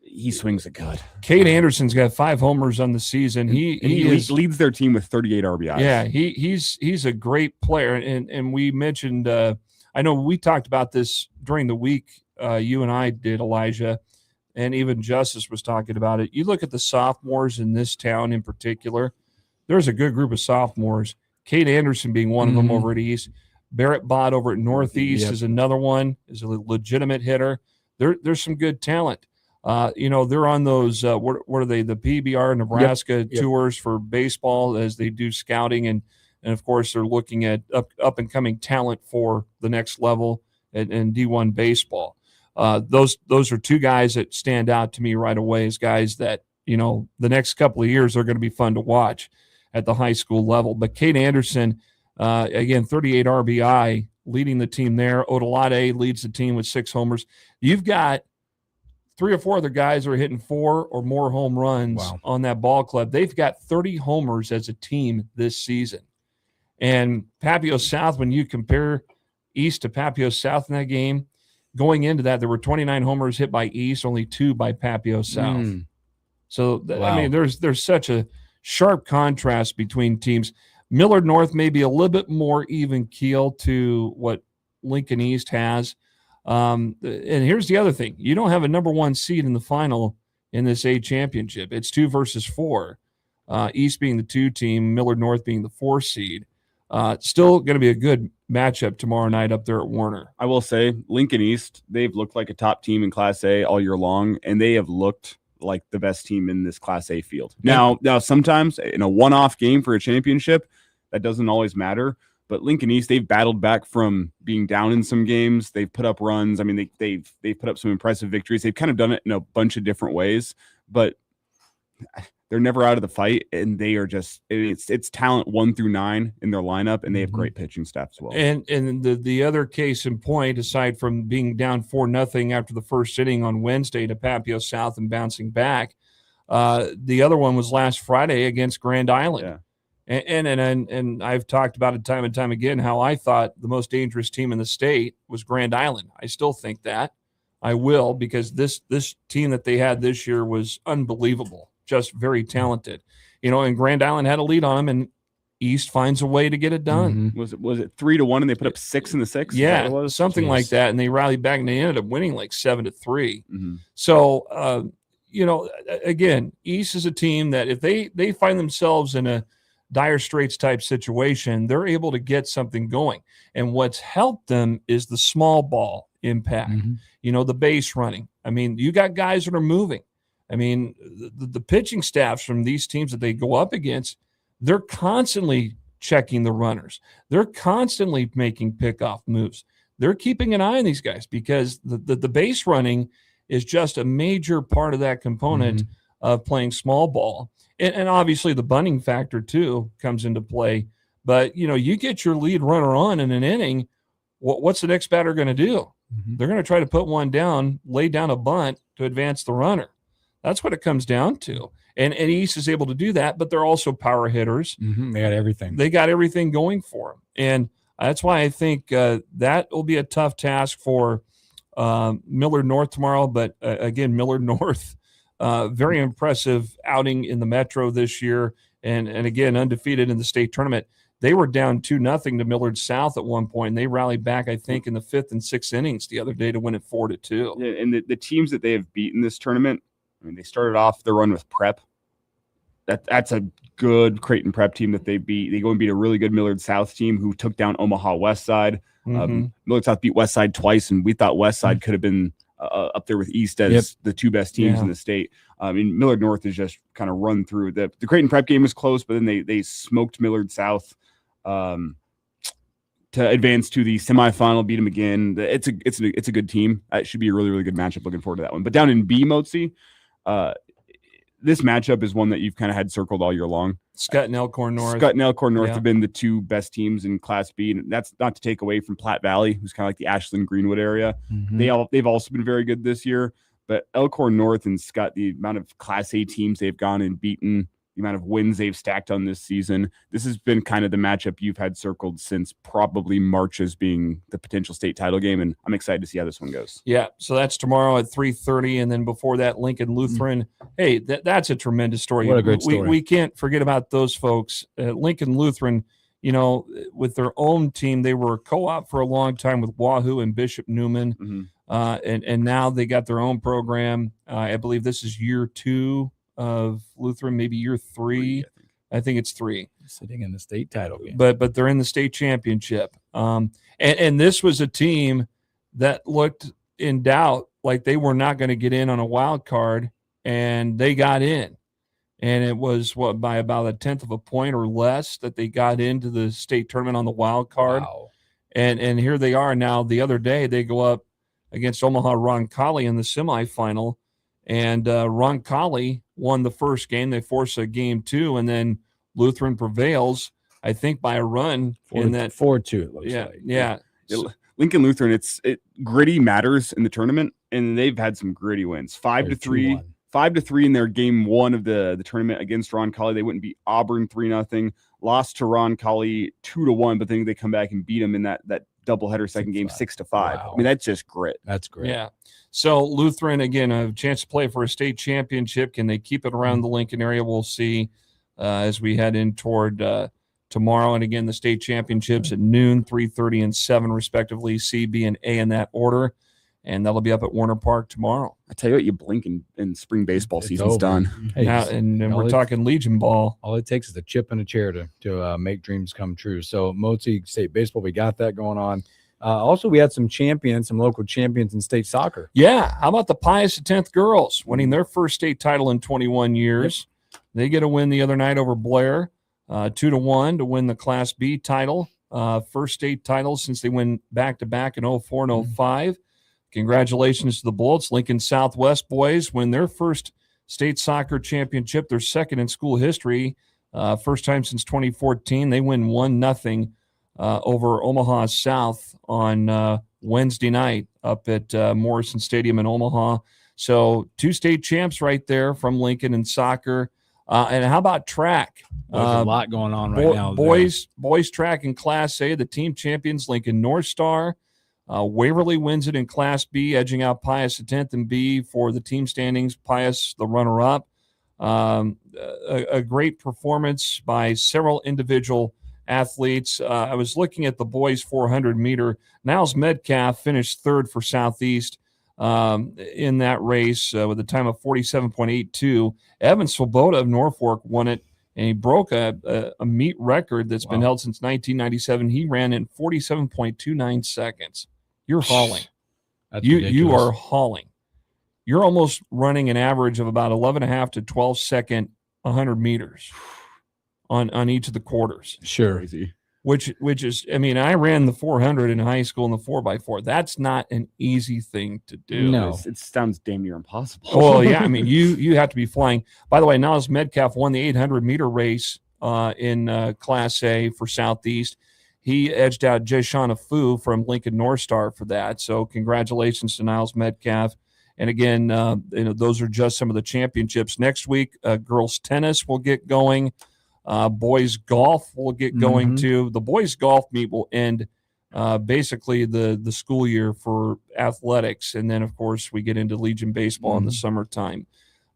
He swings it good. Kate Anderson's got 5 homers on the season. He leads their team with 38 RBIs. Yeah, he's a great player. And we mentioned, I know we talked about this during the week. You and I did, Elijah, and even Justice was talking about it. You look at the sophomores in this town in particular. There's a good group of sophomores. Kate Anderson being one of them over at East. Barrett Bott over at Northeast is another one, is a legitimate hitter. There's some good talent. They're on those, what are they, the PBR Nebraska tours for baseball as they do scouting. And of course, they're looking at up-and-coming talent for the next level in D1 baseball. Those are 2 guys that stand out to me right away as guys that, the next couple of years are going to be fun to watch at the high school level. But Kate Anderson, again, 38 RBI, leading the team there. Odolate leads the team with 6 homers. You've got 3 or 4 other guys are hitting 4 or more home runs on that ball club. They've got 30 homers as a team this season. And Papio South, when you compare East to Papio South in that game, going into that, there were 29 homers hit by East, only 2 by Papio South. So, I mean, there's such a sharp contrast between teams. Millard North may be a little bit more even keel to what Lincoln East has. And here's the other thing. You don't have a number 1 seed in the final in this A championship. It's 2 versus 4. East being the 2 team, Millard North being the 4 seed. Still going to be a good matchup tomorrow night up there at Warner. I will say Lincoln East, they've looked like a top team in Class A all year long, and they have looked like the best team in this Class A field. Now sometimes in a one-off game for a championship, that doesn't always matter. But Lincoln East, they've battled back from being down in some games. They've put up runs. I mean, they've put up some impressive victories. They've kind of done it in a bunch of different ways, but they're never out of the fight, and they are just it's talent 1 through 9 in their lineup, and they have great pitching staff as well. And the other case in point, aside from being down 4-0 after the first inning on Wednesday to Papio South and bouncing back, the other one was last Friday against Grand Island. Yeah. And I've talked about it time and time again how I thought the most dangerous team in the state was Grand Island. I still think that. I will, because this team that they had this year was unbelievable, just very talented. And Grand Island had a lead on them, and East finds a way to get it done. Was it 3-1 and they put up 6 in the 6th? Yeah, something like that, and they rallied back and they ended up winning like 7-3. So again, East is a team that if they find themselves in a dire straits type situation, they're able to get something going. And what's helped them is the small ball impact, the base running. I mean, you got guys that are moving. I mean, the pitching staffs from these teams that they go up against, they're constantly checking the runners. They're constantly making pickoff moves. They're keeping an eye on these guys because the base running is just a major part of that component of playing small ball. And obviously the bunting factor too comes into play. But, you get your lead runner on in an inning, what's the next batter going to do? They're going to try to put one down, lay down a bunt to advance the runner. That's what it comes down to. And East is able to do that, but they're also power hitters. They got everything. They got everything going for them. And that's why I think that will be a tough task for Millard North tomorrow. But again, Millard North, very impressive outing in the Metro this year. And again, undefeated in the state tournament. They were down 2-0 to Millard South at one point, and they rallied back, I think, in the 5th and 6th innings the other day to win it 4-2. Yeah, and the teams that they have beaten this tournament, I mean, they started off the run with Prep. That's a good Creighton Prep team that they beat. They go and beat a really good Millard South team who took down Omaha West Side. Millard South beat West Side twice, and we thought West Side could have been up there with East as the two best teams in the state. I mean, Millard North is just kind of run through. The Creighton Prep game was close, but then they smoked Millard South to advance to the semifinal, beat them again. It's a good team. It should be a really, really good matchup. Looking forward to that one. But down in B, Motzi, this matchup is one that you've kind of had circled all year long. Scott and Elkhorn North. Scott and Elkhorn North have been the two best teams in Class B, and that's not to take away from Platte Valley, who's kind of like the Ashland Greenwood area. They've also been very good this year. But Elkhorn North and Scott, the amount of Class A teams they've gone and beaten, the amount of wins they've stacked on this season, this has been kind of the matchup you've had circled since probably March as being the potential state title game, and I'm excited to see how this one goes. Yeah, so that's tomorrow at 3:30, and then before that, Lincoln Lutheran. Hey, that's a tremendous story. What a great story. We can't forget about those folks. Lincoln Lutheran, with their own team, they were a co-op for a long time with Wahoo and Bishop Newman, and now they got their own program. I believe this is year 2 of Lutheran, maybe year 3. I think it's 3. Sitting in the state title game. But they're in the state championship. And this was a team that looked in doubt, like they were not going to get in on a wild card, and they got in. And it was by about a 1/10 of a point or less that they got into the state tournament on the wild card. Wow. And here they are now. The other day they go up against Omaha Roncalli in the semifinal, and Roncalli won the first game. They force a game 2, and then Lutheran prevails, I think, by a run in that 4-2. It looks like. Yeah. Lincoln Lutheran, gritty matters in the tournament, and they've had some gritty wins. 5-3, 5-3 in their game 1 of the tournament against Roncalli. They wouldn't beat Auburn 3-0. Lost to Roncalli 2-1, but then they come back and beat them in that doubleheader second game 6-5. Wow. I mean, that's just grit. That's great. Yeah. So Lutheran, again, a chance to play for a state championship. Can they keep it around the Lincoln area? We'll see as we head in toward tomorrow. And again, the state championships at noon, 3:30 and 7 respectively, C, B, and A in that order. And that'll be up at Warner Park tomorrow. I tell you what, you blink and spring baseball season's over. done. Hey, and we're talking Legion ball. All it takes is a chip and a chair to make dreams come true. So Motzi State Baseball, we got that going on. Also, we had some local champions in state soccer. Yeah. How about the Pius X girls winning their first state title in 21 years? Yep. They get a win the other night over Blair, 2-1 to win the Class B title. first state titles since they went back-to-back in 04 and 05. Congratulations to the Bullets. Lincoln Southwest boys win their first state soccer championship, their second in school history. First time since 2014. They win 1-0 over Omaha South on Wednesday night up at Morrison Stadium in Omaha. So 2 state champs right there from Lincoln in soccer. And how about track? There's a lot going on right now. Boys track in Class A, the team champions, Lincoln North Star. Waverly wins it in Class B, edging out Pius the 10th and B for the team standings. Pius, the runner-up. A great performance by several individual athletes. I was looking at the boys 400-meter. Niles Metcalf finished third for Southeast in that race with a time of 47.82. Evan Swoboda of Norfolk won it, and he broke a meet record that's been held since 1997. He ran in 47.29 seconds. You're hauling. You are hauling. You're almost running an average of about 11.5 to 12 second 100 meters on each of the quarters. Sure. Crazy. Which is, I mean, I ran the 400 in high school and the 4x4. That's not an easy thing to do. No. It sounds damn near impossible. Well, yeah, I mean, you have to be flying. By the way, Niles Metcalf won the 800-meter race in Class A for Southeast. He edged out Jayshawn Afu from Lincoln North Star for that. So congratulations to Niles Metcalf. And again, those are just some of the championships. Next week, girls tennis will get going. Boys golf will get going too. The boys golf meet will end basically the school year for athletics. And then, of course, we get into Legion baseball in the summertime.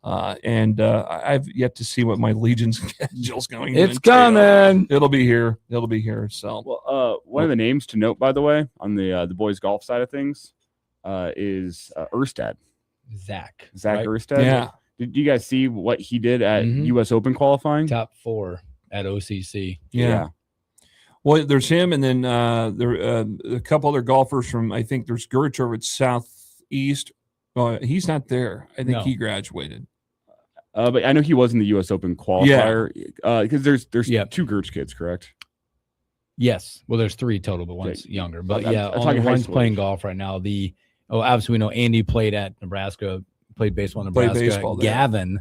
And I've yet to see what my Legion schedule's going to It's coming. It'll be here. It'll be here. So, well, one of the names to note, by the way, on the boys golf side of things is Erstad. Zach right? Erstad. Yeah. Did you guys see what he did at U.S. Open qualifying? Top 4 at OCC. Yeah. Well, there's him, and then there a couple other golfers from, I think there's Gertch over at Southeast. He's not there. I think he graduated. But I know he was in the U.S. Open qualifier. Because there's 2 Gertch kids, correct? Yes. Well, there's 3 total, but one's younger. But I'm only one's playing golf right now. Obviously we know Andy played at Nebraska, played baseball in Nebraska. Played baseball there. Gavin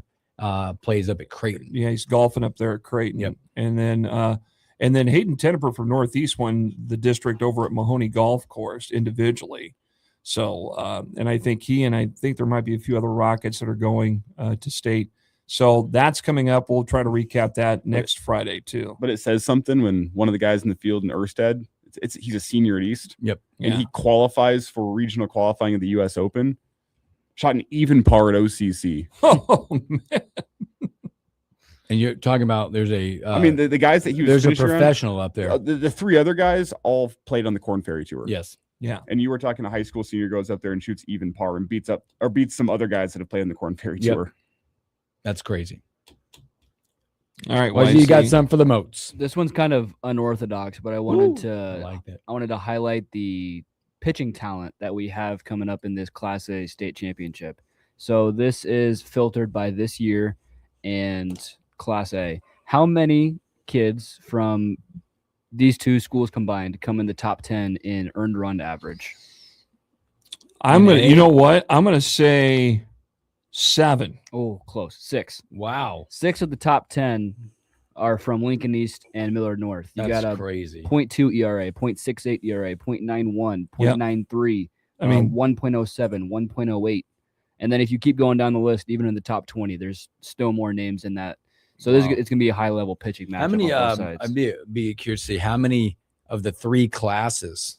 plays up at Creighton. Yeah, he's golfing up there at Creighton. Yep. And then Hayden Tenneper from Northeast won the district over at Mahoney Golf Course individually. So, and I think there might be a few other Rockets that are going to state. So that's coming up. We'll try to recap that next Friday too. But it says something when one of the guys in the field in Erstad, he's a senior at East. Yep. And he qualifies for regional qualifying of the U.S. Open. Shot an even par at OCC. Oh, man. And you're talking about there's a I mean, the guys that he was there's a finishing professional up there. The 3 other guys all played on the Corn Ferry Tour. Yes. Yeah. And you were talking a high school senior goes up there and shoots even par and beats some other guys that have played on the Corn Ferry Tour. That's crazy. All right. Well, you got some for the moats. This one's kind of unorthodox, but I wanted to highlight the pitching talent that we have coming up in this Class A state championship. So this is filtered by this year and Class A. How many kids from these 2 schools combined come in the top 10 in earned run average? You know what? I'm going to say 7. Oh, close. 6. Wow. 6 of the top 10 are from Lincoln East and Millard North. You That's got a crazy. 0.2 ERA, 0.68 ERA, 0.91, 0.93, I mean 1.07, 1.08. And then if you keep going down the list, even in the top 20, there's still more names in that. So it's going to be a high-level pitching match. How many? I'd be curious to see how many of the 3 classes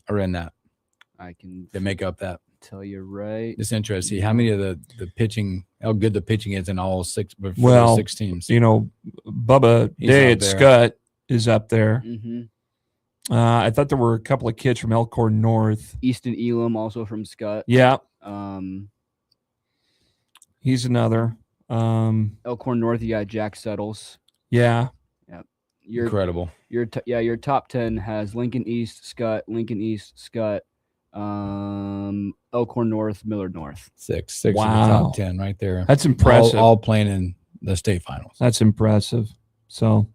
are in that. I can make up that. Tell you right. It's interesting. How many of the pitching? How good the pitching is in all 6 teams. You know, Bubba Day at Scott is up there. I thought there were a couple of kids from Elkhorn North. Easton Elam also from Scott. Yeah. He's another. Elkhorn North, you got Jack Settles. Yeah. Incredible. Your top 10 has Lincoln East, Scott, Elkhorn North, Millard North. 6 in the Wow. top 10 right there. That's impressive. All playing in the state finals. That's impressive. So,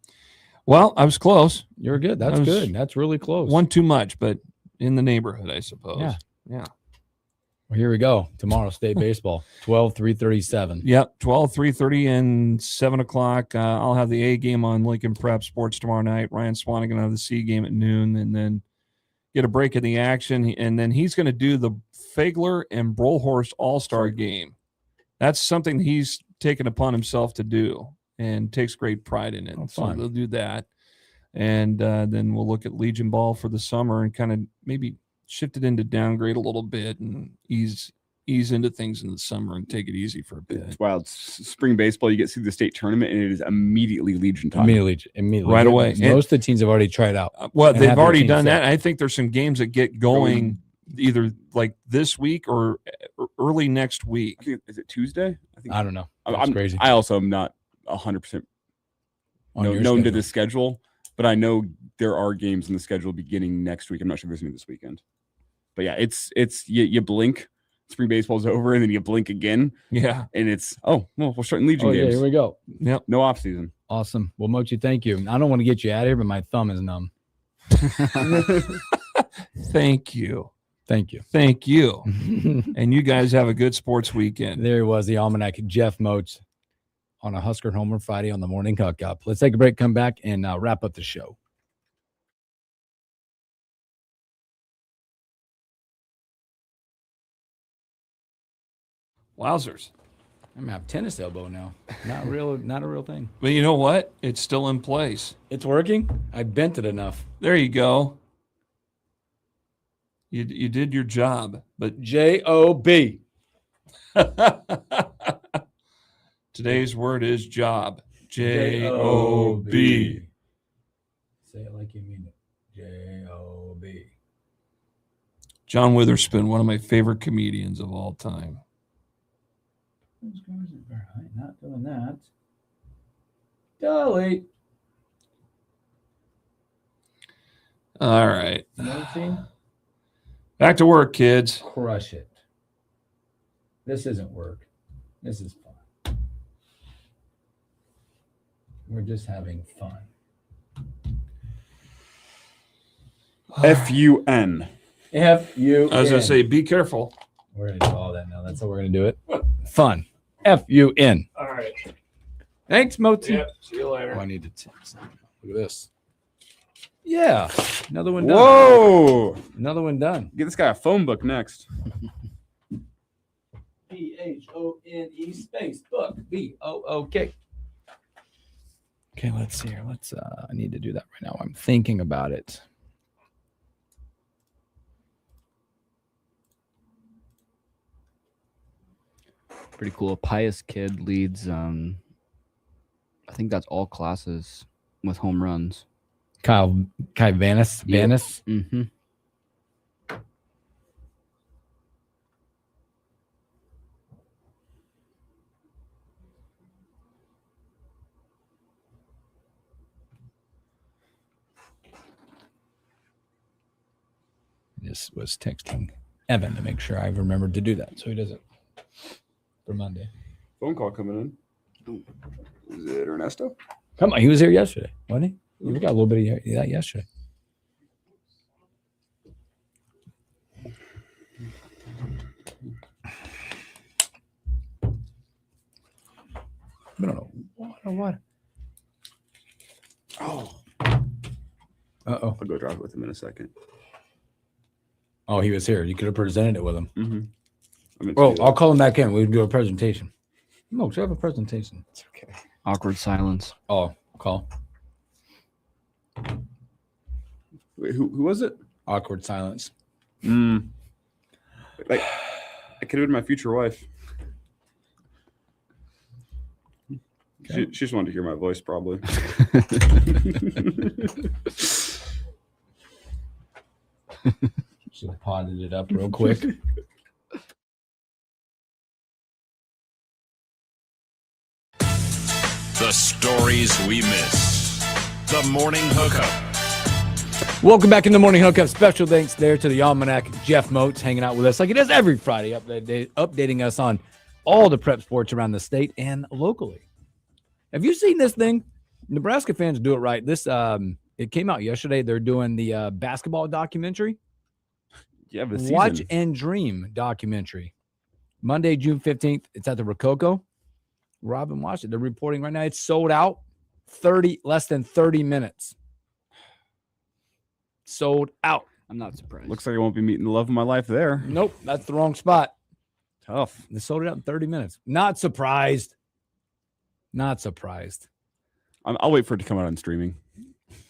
Well, I was close. You're good. That's good. That's really close. One too much, but in the neighborhood, I suppose. Yeah. Yeah. Well, here we go. Tomorrow, state baseball, 12, 3:37. Yep, 12, 3:30, and 7 o'clock. I'll have the A game on Lincoln Prep Sports tomorrow night. Ryan Swannick going to have the C game at noon, and then get a break in the action. And then he's going to do the Fagler and Brohlhorst All-Star game. That's something he's taken upon himself to do and takes great pride in it. So fun. they'll do that. And then we'll look at Legion Ball for the summer and kind of maybe shift it into downgrade a little bit and ease into things in the summer and take it easy for a bit. It's wild. Spring baseball, you get to the state tournament, and it is immediately Legion time. Immediately. Right away. Most of the teams have already tried out. Well, they've already done that. I think there's some games that get going either like this week or early next week. Is it Tuesday? I don't know. I'm crazy. I also am not 100% known to the schedule, but I know there are games in the schedule beginning next week. I'm not sure if there's any this weekend. But yeah, it's you blink, spring baseball's over, and then you blink again. Yeah. And it's, we're starting Legion games. Yeah, here we go. Yep. No off season. Awesome. Well, Mochi, thank you. I don't want to get you out of here, but my thumb is numb. Thank you. Thank you. Thank you. And you guys have a good sports weekend. There he was, the Almanac, Jeff Moats, on a Husker Homer Friday on the Morning Hookup. Let's take a break, come back, and wrap up the show. Wowzers. I'm gonna have tennis elbow now. Not a real thing. But you know what? It's still in place. It's working. I bent it enough. There you go. You did your job, but J-O-B. Today's word is job. J-O-B. Say it like you mean it. J-O-B. John Witherspoon, one of my favorite comedians of all time. Not doing that. Delete. All right. Mochi, Back to work, kids. crush it. This isn't work. This is fun. We're just having fun. F-U-N. F-U-N. I was going to say, be careful. We're going to do all that now. That's how we're going to do it. Fun. F-U-N. All right. Thanks, Moti. Yep. See you later. Oh, I need to text. Look at this. Yeah. Another one done. Whoa. Another one done. Get this guy a phone book next. P-H-O-N-E space book. B-O-O-K. Okay, let's see here. I need to do that right now. I'm thinking about it. Pretty cool. A pious kid leads, I think that's all classes with home runs. Kai Vanis. Yep. Vanis. Mm-hmm. Just was texting Evan to make sure I remembered to do that so he doesn't for Monday. Phone call coming in. Is it Ernesto? Come on, he was here yesterday, wasn't he? We got a little bit of that yesterday. I don't know. What? Oh. Uh-oh. I'll go drive with him in a second. Oh, he was here. You could have presented it with him. Mm-hmm. Oh, I'll call him back in. We can do a presentation. No, we have a presentation. It's okay. Awkward silence. Oh, call. Wait, who was it? Awkward silence. Like, it could have been my future wife. Okay. She just wanted to hear my voice, probably. Should have potted it up real quick. The stories we miss. The Morning Hookup. Welcome back in the Morning Hookup. Special thanks there to the Almanac, Jeff Moats, hanging out with us like he does every Friday, updating us on all the prep sports around the state and locally. Have you seen this thing? Nebraska fans do it right. This it came out yesterday. They're doing the basketball documentary. Yeah, the Watch season. and Dream documentary. Monday, June 15th. It's at the Rococo. Robin watched it. They're reporting right now. It's sold out. Less than 30 minutes. Sold out. I'm not surprised. Looks like I won't be meeting the love of my life there. Nope, that's the wrong spot. Tough. They sold it out in 30 minutes. Not surprised. Not surprised. I'll wait for it to come out on streaming.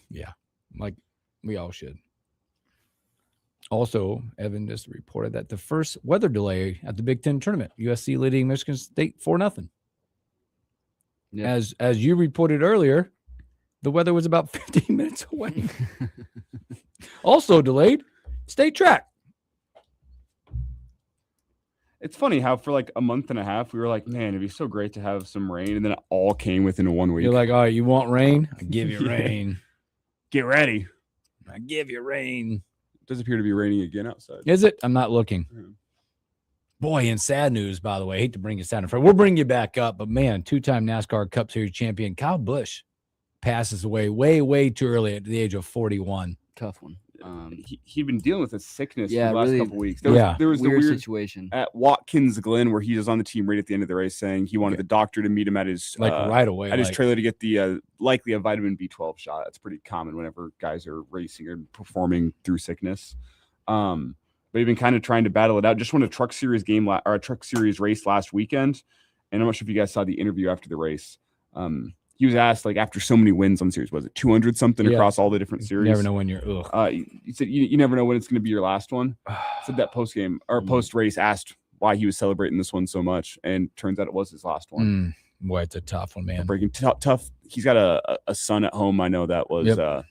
Yeah, like we all should. Also, Evan just reported that the first weather delay at the Big Ten tournament, USC leading Michigan State 4-0. Yeah. As you reported earlier, the weather was about 15 minutes away. Also delayed, state track. It's funny how for like a month and a half, we were like, man, it'd be so great to have some rain. And then it all came within 1 week. You're like, all right, you want rain? I give you rain. Get ready. I give you rain. It does appear to be raining again outside. Is it? I'm not looking. Boy, in sad news, by the way, I hate to bring you sad. We'll bring you back up, but man, two-time NASCAR Cup Series champion Kyle Busch passes away way too early at the age of 41. Tough one. He'd been dealing with a sickness Yeah, for the last really- couple weeks. Yeah. There was the Weird weird situation. at Watkins Glen where he was on the team right at the end of the race saying he wanted the doctor to meet him at his Right away. at his like- trailer to get the likely a vitamin B12 shot. That's pretty common whenever guys are racing or performing through sickness. But he'd been kind of trying to battle it out. Just won a Truck Series game or a Truck Series race last weekend, and I'm not sure if you guys saw the interview after the race. He was asked, like, after so many wins on the series, was it 200 something Yeah. across all the different series? You never know when you're. Ugh. He said you never know when it's going to be your last one. Said that post game or post race, asked why he was celebrating this one so much, and turns out it was his last one. Boy, it's a tough one, man. Breaking tough. He's got a son at home. I know that was Yep.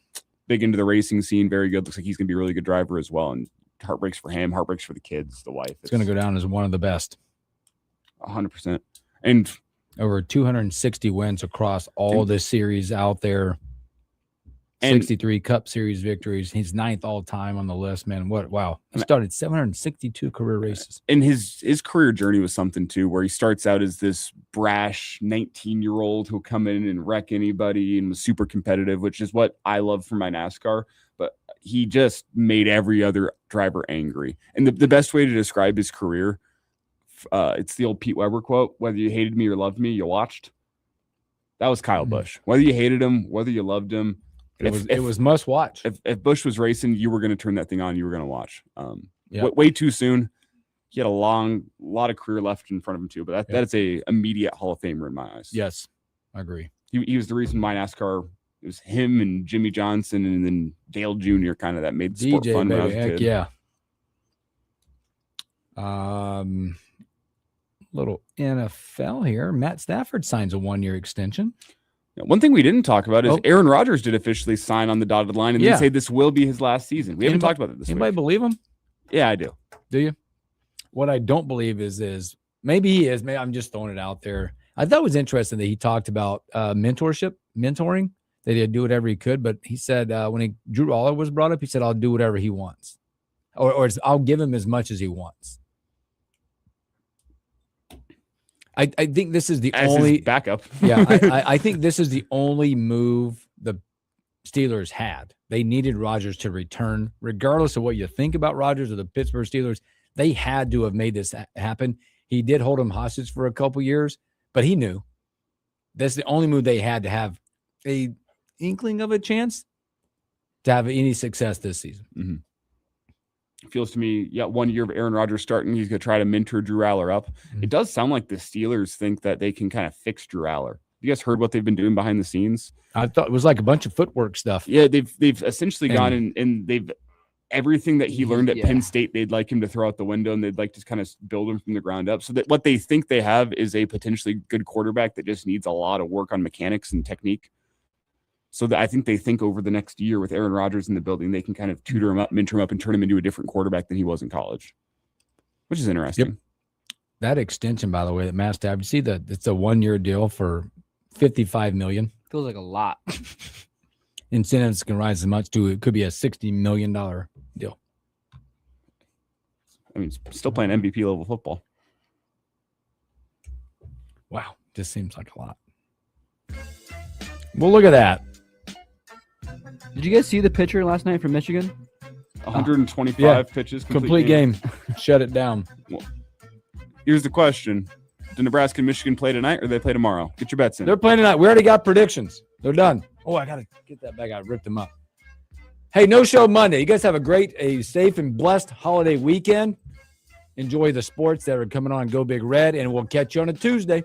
big into the racing scene. Very good. Looks like he's going to be a really good driver as well. And heartbreaks for him. Heartbreaks for the kids, the wife. It's going to go down as one of the best. 100%. And over 260 wins across all the series out there. And- 63 Cup Series victories. He's 9th all time on the list, man. Wow. He started 762 career races. And his career journey was something too, where he starts out as this brash 19-year-old who'll come in and wreck anybody and was super competitive, which is what I love for my NASCAR. But he just made every other driver angry. And the best way to describe his career, it's the old Pete Weber quote: "Whether you hated me or loved me, you watched." That was Kyle Busch. Whether you hated him, whether you loved him, it was must watch. If Busch was racing, you were going to turn that thing on. You were going to watch. Yep. Way too soon. He had a lot of career left in front of him too. But that's a immediate Hall of Famer in my eyes. Yes, I agree. He was the reason my NASCAR. It was him and Jimmy Johnson and then Dale Jr. kind of that made the sport DJ, fun when I was baby. a Heck kid. yeah. Little NFL here. Matt Stafford signs a 1-year extension. One thing we didn't talk about is Oh. Aaron Rodgers did officially sign on the dotted line and Yeah. then say this will be his last season. We haven't Anybody- talked about that this Anybody week. believe him? Yeah, I do. Do you? What I don't believe is maybe he is. Maybe I'm just throwing it out there. I thought it was interesting that he talked about mentoring, that he'd do whatever he could. But he said when Drew Aller was brought up, he said, I'll do whatever he wants. Or I'll give him as much as he wants. I think this is the As only his backup. Yeah, I think this is the only move the Steelers had. They needed Rodgers to return, regardless of what you think about Rodgers or the Pittsburgh Steelers. They had to have made this happen. He did hold him hostage for a couple years, but he knew that's the only move they had to have a inkling of a chance to have any success this season. Mm-hmm. Feels to me, 1 year of Aaron Rodgers starting, he's going to try to mentor Drew Aller up. It does sound like the Steelers think that they can kind of fix Drew Aller. You guys heard what they've been doing behind the scenes? I thought it was like a bunch of footwork stuff. Yeah, they've essentially gone and they've everything that he learned at Penn State, they'd like him to throw out the window and they'd like to kind of build him from the ground up. So that what they think they have is a potentially good quarterback that just needs a lot of work on mechanics and technique. So that I think they think over the next year with Aaron Rodgers in the building, they can kind of tutor him up, mentor him up, and turn him into a different quarterback than he was in college, which is interesting. Yep. That extension, by the way, that Matt Stafford, you see that it's a 1-year deal for $55 million. Feels like a lot. Incentives can rise as much to it could be a $60 million deal. I mean, still playing MVP level football. Wow, just seems like a lot. Well, look at that. Did you guys see the pitcher last night from Michigan? 125 pitches. Complete game. Shut it down. Well, here's the question. Do Nebraska and Michigan play tonight or do they play tomorrow? Get your bets in. They're playing tonight. We already got predictions. They're done. Oh, I got to get that back. I ripped them up. Hey, no show Monday. You guys have a safe and blessed holiday weekend. Enjoy the sports that are coming on Go Big Red, and we'll catch you on a Tuesday.